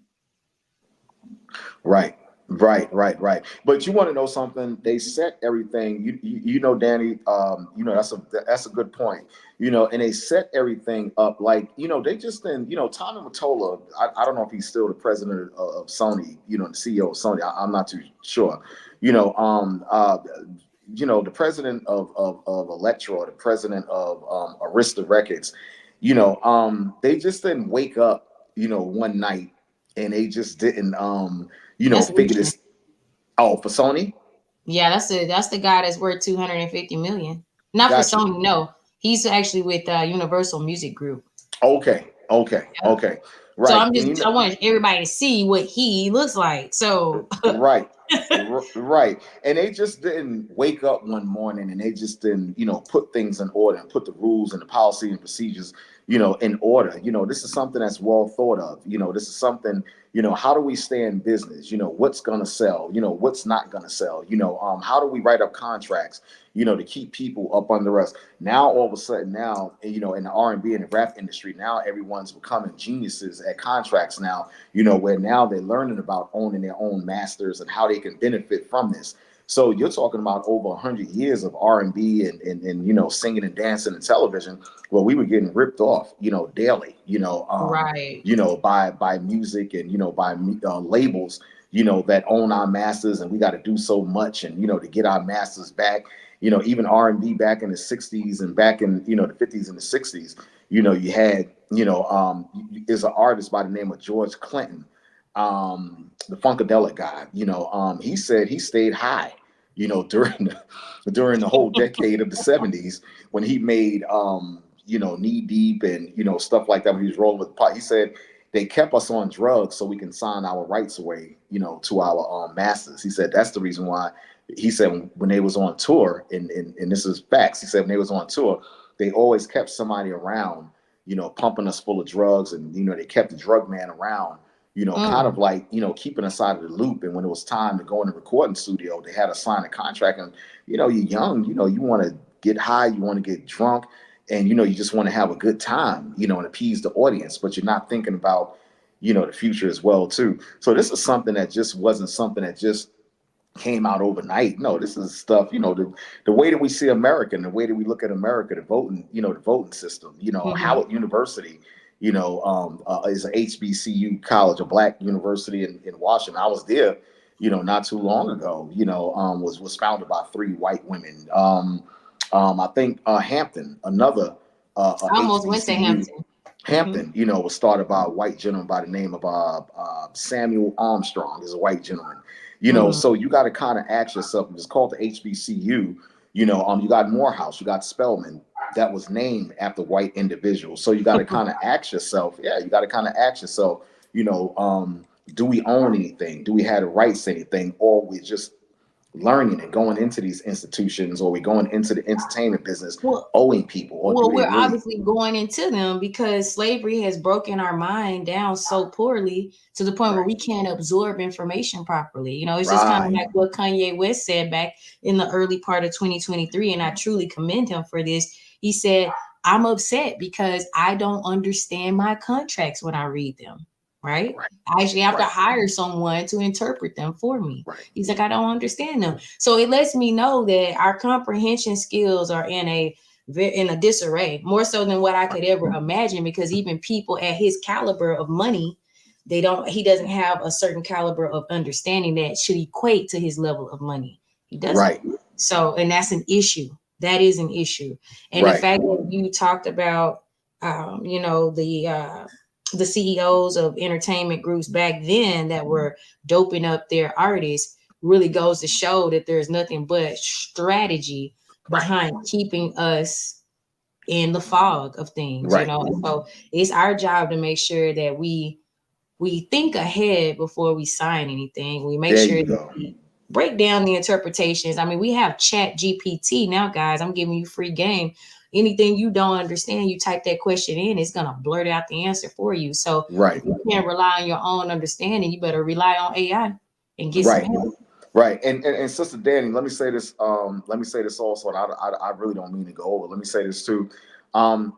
Right. But you want to know something? They set everything. You know, Danny. That's a good point. And they set everything up like they just then Tommy Mottola. I don't know if he's still the president of Sony. The CEO of Sony. I'm not too sure. The president of Elektra, the president of Arista Records. They just didn't wake up one night and they just didn't figure this. Oh, for Sony? Yeah, that's the guy that's worth $250 million. Not for Sony, no. He's actually with Universal Music Group. Okay. Right. So I want everybody to see what he looks like. So right. And they just didn't wake up one morning and they just didn't, put things in order and put the rules and the policy and procedures, in order. This is something that's well thought of. This is something, how do we stay in business? What's going to sell? What's not going to sell? How do we write up contracts, to keep people up under us? Now, all of a sudden now, in the R&B and the rap industry, now everyone's becoming geniuses at contracts now, where now they're learning about owning their own masters and how they can benefit from this. So you're talking about over 100 years of R&B and singing and dancing and television. Well, we were getting ripped off, daily, by music and, by labels, that own our masters, and we got to do so much and, to get our masters back, even R&B back in the 60s and back in, the 50s and the 60s, you had, is an artist by the name of George Clinton. The Funkadelic guy, he said he stayed high, during the whole decade of the 70s when he made, Knee Deep and, stuff like that when he was rolling with pot. He said they kept us on drugs so we can sign our rights away, to our masters. He said that's the reason why. He said when they was on tour, and this is facts, he said when they was on tour, they always kept somebody around, pumping us full of drugs, and, they kept the drug man around, kind of like, keeping us out of the loop. And when it was time to go in the recording studio, they had to sign a contract. And, you're young, you want to get high, you want to get drunk, and, you just want to have a good time, and appease the audience, but you're not thinking about, the future as well, too. So this is something that just wasn't something that just came out overnight. No, this is stuff, the way that we see America and the way that we look at America, the voting system, Howard University, is a HBCU college, a Black university in Washington. I was there, not too long ago, was founded by 3 white women. I think Hampton, another I almost went to Hampton. Hampton, was started by a white gentleman by the name of Samuel Armstrong, is a white gentleman. So you got to kind of ask yourself, it's called the HBCU, you got Morehouse, you got Spelman, that was named after white individuals. So you got to kind of ask yourself, do we own anything? Do we have the rights to anything? Or we just learning and going into these institutions, or we going into the entertainment business, owing people? Or we're obviously going into them because slavery has broken our mind down so poorly to the point where we can't absorb information properly. It's just kind of like what Kanye West said back in the early part of 2023. And I truly commend him for this. He said, I'm upset because I don't understand my contracts when I read them. Right? I actually have to hire someone to interpret them for me. He's like, I don't understand them. So it lets me know that our comprehension skills are in a in a disarray, more so than what I could ever imagine, because even people at his caliber of money, he doesn't have a certain caliber of understanding that should equate to his level of money. He doesn't. Right. So, and that's an issue. That is an issue. And the fact that you talked about, the CEOs of entertainment groups back then that were doping up their artists really goes to show that there's nothing but strategy behind keeping us in the fog of things, right. So it's our job to make sure that we think ahead before we sign anything. We make sure that we break down the interpretations. I mean, we have Chat GPT now, guys. I'm giving you free game. Anything you don't understand, you type that question in, it's going to blurt out the answer for you. So if you can't rely on your own understanding, you better rely on AI and get some help. Right. And Sister Danny, let me say this also, and I really don't mean to go over. Let me say this too. One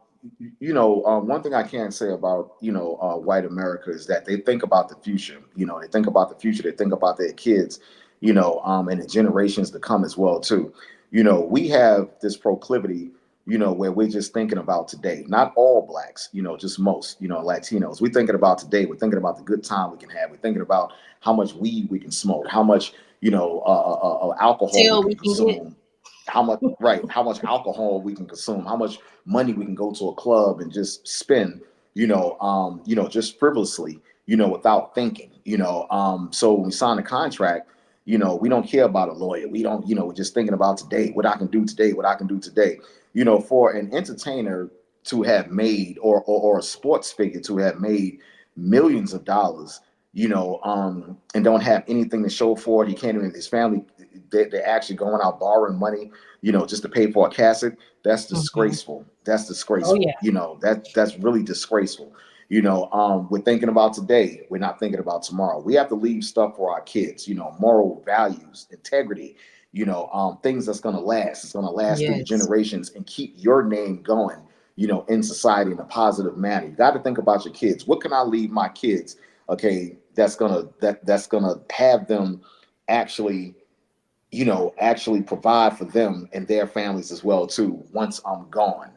thing I can say about, white America is that they think about the future. They think about the future. They think about their kids, and the generations to come as well too. We have this proclivity, where we're just thinking about today. Not all blacks, just most, Latinos. We're thinking about today. We're thinking about the good time we can have. We're thinking about how much weed we can smoke, how much, alcohol we can consume, how much alcohol we can consume, how much money we can go to a club and just spend, just frivolously, without thinking, so when we sign a contract, we don't care about a lawyer. We don't, we're just thinking about today, what I can do today. For an entertainer to have made, or a sports figure to have made millions of dollars, and don't have anything to show for it. He can't even, his family, they're actually going out borrowing money, just to pay for a casket. That's disgraceful. That's disgraceful. Oh, yeah. That's really disgraceful. We're thinking about today. We're not thinking about tomorrow. We have to leave stuff for our kids, moral values, integrity, things that's going to last. It's going to last through generations and keep your name going, in society in a positive manner. You got to think about your kids. What can I leave my kids? Okay, that's gonna have them actually provide for them and their families as well too once I'm gone,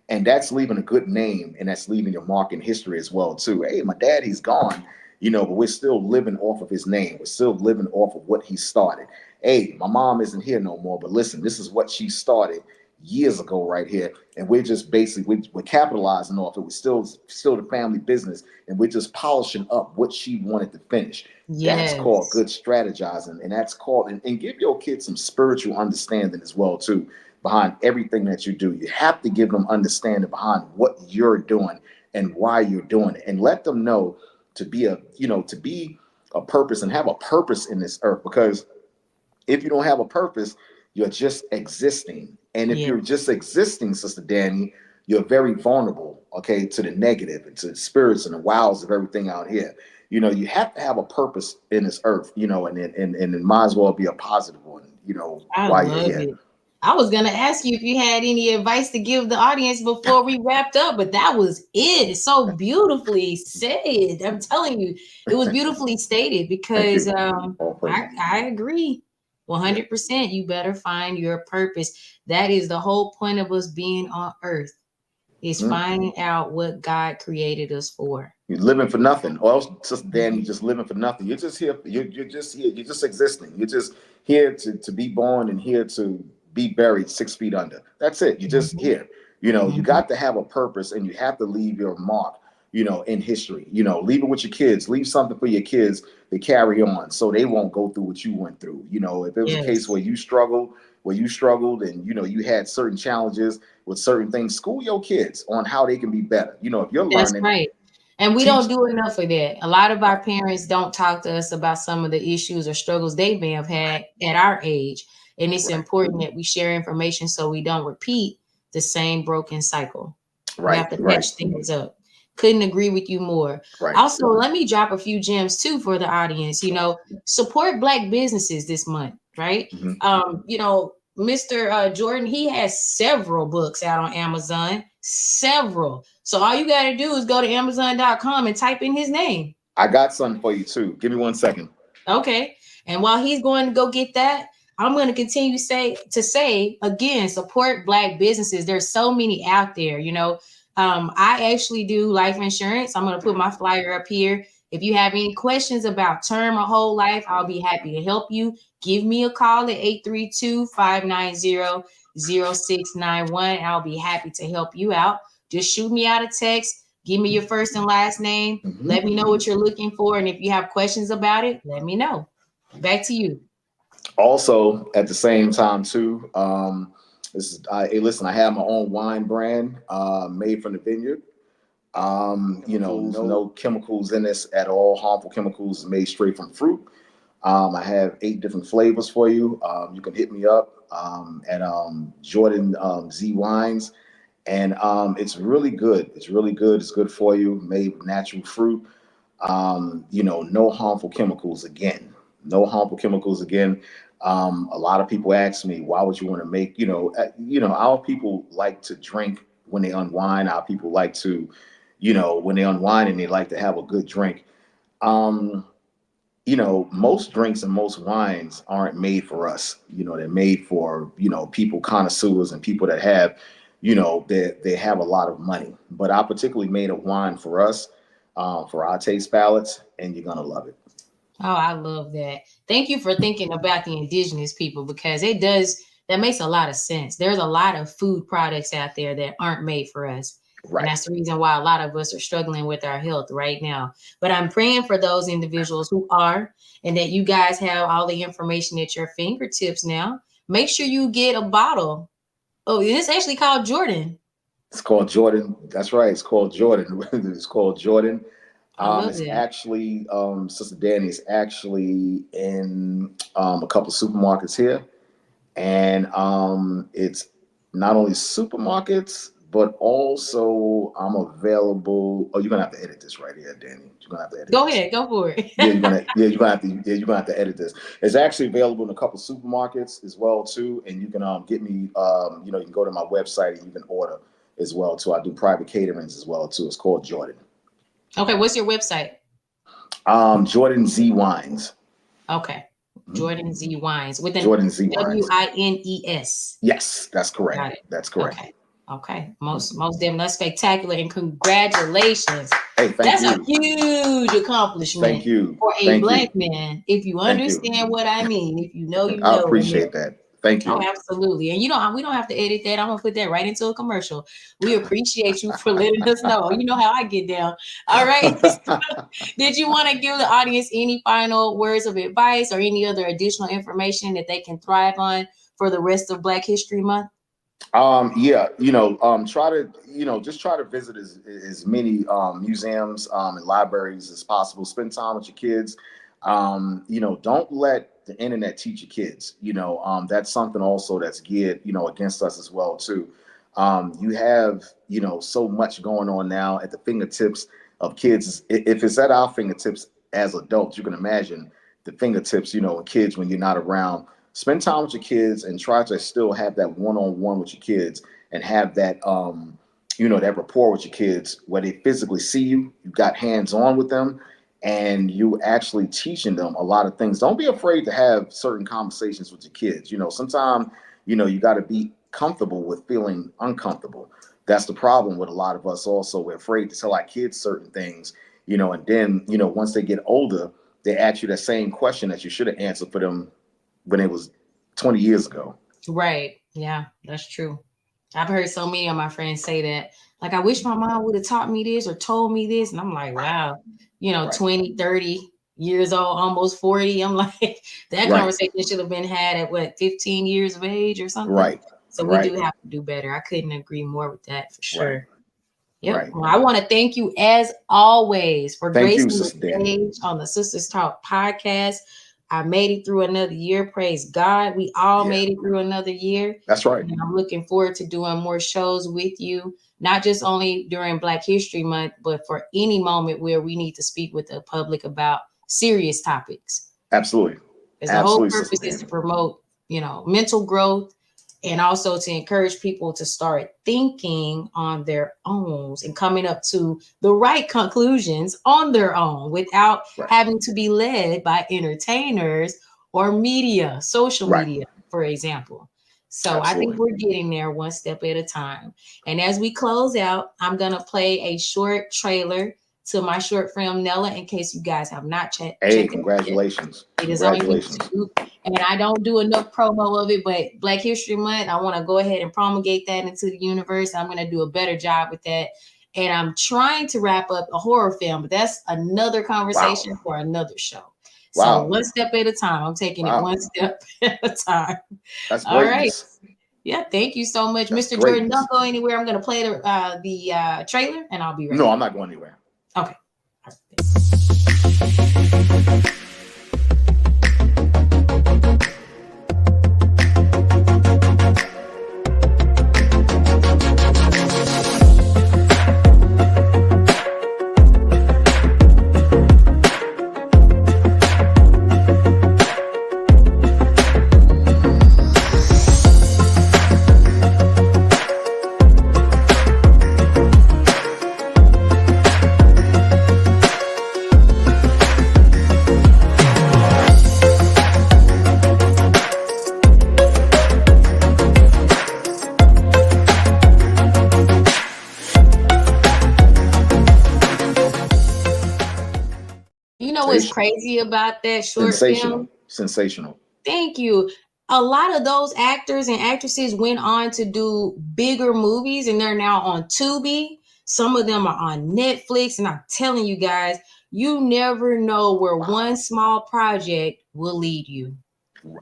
and that's leaving a good name, and that's leaving your mark in history as well too. Hey, my dad, he's gone, but we're still living off of his name. We're still living off of what he started. Hey, my mom isn't here no more, but listen, this is what she started years ago right here, and we're just basically we're capitalizing off it. We're still the family business, and we're just polishing up what she wanted to finish. That's called good strategizing, and that's called and give your kids some spiritual understanding as well too behind everything that you do. You have to give them understanding behind what you're doing and why you're doing it, and let them know to be a purpose and have a purpose in this earth. Because if you don't have a purpose, you're just existing. And if you're just existing, Sister Danny, you're very vulnerable, to the negative and to the spirits and the wiles of everything out here. You have to have a purpose in this earth, and it might as well be a positive one, while you're here. I was going to ask you if you had any advice to give the audience before we wrapped up, but that was it. It's so beautifully said. I'm telling you, it was beautifully stated, because I agree. 100%. You better find your purpose. That is the whole point of us being on earth, is finding out what God created us for. You're living for nothing. Or else, Sister Danny, you're just living for nothing. You're just here. You're just here. You're just existing. You're just here to be born and here to be buried 6 feet under. That's it. You're just here. You got to have a purpose, and you have to leave your mark, in history. Leave it with your kids. Leave something for your kids to carry on, so they won't go through what you went through. If it was a case where you struggled, and you had certain challenges with certain things, school your kids on how they can be better. If you're learning, that's right. And we don't do enough for that. A lot of our parents don't talk to us about some of the issues or struggles they may have had at our age. And it's important that we share information so we don't repeat the same broken cycle. We have to patch things up. Couldn't agree with you more. Also, let me drop a few gems too for the audience. Support Black businesses this month, right? Mr. Jordan, he has several books out on Amazon, several. So all you got to do is go to Amazon.com and type in his name. I got something for you too. Give me 1 second. Okay. And while he's going to go get that, I'm going to continue to say again, support Black businesses. There's so many out there, you know. I actually do life insurance. I'm going to put my flyer up here. If you have any questions about term or whole life, I'll be happy to help you. Give me a call at 832-590-0691. I'll be happy to help you out. Just shoot me out a text. Give me your first and last name. Let me know what you're looking for. And if you have questions about it, let me know. Back to you. Also, at the same time, too, hey, listen, I have my own wine brand made from the vineyard. No chemicals in this at all, harmful chemicals, made straight from fruit. I have 8 different flavors for you. You can hit me up at Jordan Z Wines. And it's really good. It's really good. It's good for you, made with natural fruit. No harmful chemicals again. No harmful chemicals again. A lot of people ask me, why would you want to make, our people like to drink when they unwind. Our people like to, when they unwind and they like to have a good drink. Most drinks and most wines aren't made for us. They're made for, people, connoisseurs and people that have, they have a lot of money. But I particularly made a wine for us, for our taste palates, and you're going to love it. Oh, I love that. Thank you for thinking about the indigenous people, because that makes a lot of sense. There's a lot of food products out there that aren't made for us. Right. And that's the reason why a lot of us are struggling with our health right now. But I'm praying for those individuals who are, and that you guys have all the information at your fingertips now. Make sure you get a bottle. Oh, it's actually called Jordan. It's called Jordan. That's right. It's called Jordan. It's called Jordan. It's actually, Sister Danny, is actually in a couple of supermarkets here. And it's not only supermarkets, but also I'm available. Oh, you're gonna have to edit this right here, Danny. You're gonna have to edit. Go ahead, go for it. you're gonna have to edit this. It's actually available in a couple of supermarkets as well too. And you can get me. You can go to my website and you can order as well too. I do private caterings as well too. It's called Jordan. Okay, what's your website? Jordan Z Wines. Okay. Jordan Z Wines with an Jordan Z Wines. WINES. Yes, that's correct. That's correct. Okay. Most definitely. That's spectacular, and congratulations. Hey, that's a huge accomplishment. Thank you. For a Black man. If you understand what I mean, if you know, I appreciate that. Thank you. Oh, absolutely. And we don't have to edit that. I'm gonna put that right into a commercial. We appreciate you for letting us know. You know how I get down. All right. Did you want to give the audience any final words of advice or any other additional information that they can thrive on for the rest of Black History Month? Try to visit as many museums and libraries as possible. Spend time with your kids. Don't let the internet teach your kids. That's something also that's geared, against us as well too. You have, so much going on now at the fingertips of kids. If it's at our fingertips as adults, you can imagine the fingertips, kids when you're not around. Spend time with your kids and try to still have that one-on-one with your kids and have that, that rapport with your kids where they physically see you, you got hands-on with them, and you actually teaching them a lot of things. Don't be afraid to have certain conversations with your kids. Sometimes, you got to be comfortable with feeling uncomfortable. That's the problem with a lot of us also. We're afraid to tell our kids certain things, and then, once they get older, they ask you the same question that you should have answered for them when it was 20 years ago. Right. Yeah, that's true. I've heard so many of my friends say that. Like, I wish my mom would have taught me this or told me this. And I'm like, wow, 20, 30 years old, almost 40. I'm like, that conversation should have been had at 15 years of age or something. Right. So we do have to do better. I couldn't agree more with that for sure. Right. Yep. Right. Well, I want to thank you as always for gracing the stage on the Sistas Talk Podcast. I made it through another year. Praise God. We all made it through another year. That's right. And I'm looking forward to doing more shows with you, not just only during Black History Month, but for any moment where we need to speak with the public about serious topics. Absolutely. Because the whole purpose is to promote, mental growth, and also to encourage people to start thinking on their own and coming up to the right conclusions on their own without having to be led by entertainers or media, social Right. media, for example. So Absolutely. I think we're getting there one step at a time. And as we close out, I'm going to play a short trailer to my short film, Nella, in case you guys have not checked it. Congratulations. It is on YouTube. And I don't do enough promo of it, but Black History Month, I want to go ahead and promulgate that into the universe. I'm going to do a better job with that. And I'm trying to wrap up a horror film, but that's another conversation for another show. So one step at a time. I'm taking it one step at a time. That's great. All right. Yeah, thank you so much, Mr. Jordan. Don't go anywhere. I'm going to play the trailer, and I'll be ready. No, I'm not going anywhere. Okay. You know what's crazy about that short film? Sensational. Thank you. A lot of those actors and actresses went on to do bigger movies, and they're now on Tubi. Some of them are on Netflix, and I'm telling you guys, you never know where one small project will lead you.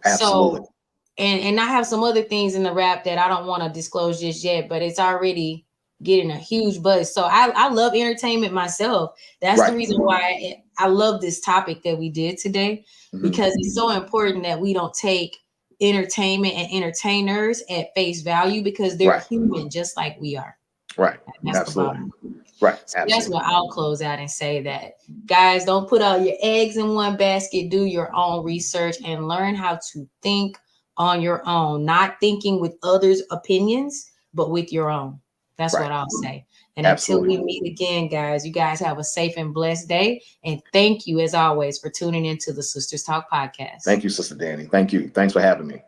Absolutely. So, and I have some other things in the wrap that I don't want to disclose just yet, but it's already getting a huge buzz. So I love entertainment myself. That's the reason why I love this topic that we did today, because it's so important that we don't take entertainment and entertainers at face value, because they're human just like we are. Right. That's Absolutely. Right. So that's what I'll close out and say, that guys, don't put all your eggs in one basket. Do your own research and learn how to think on your own, not thinking with others' opinions, but with your own. That's what I'll say. And until we meet again, guys, you guys have a safe and blessed day. And thank you, as always, for tuning into the Sistas Talk Podcast. Thank you, Sister Danny. Thank you. Thanks for having me.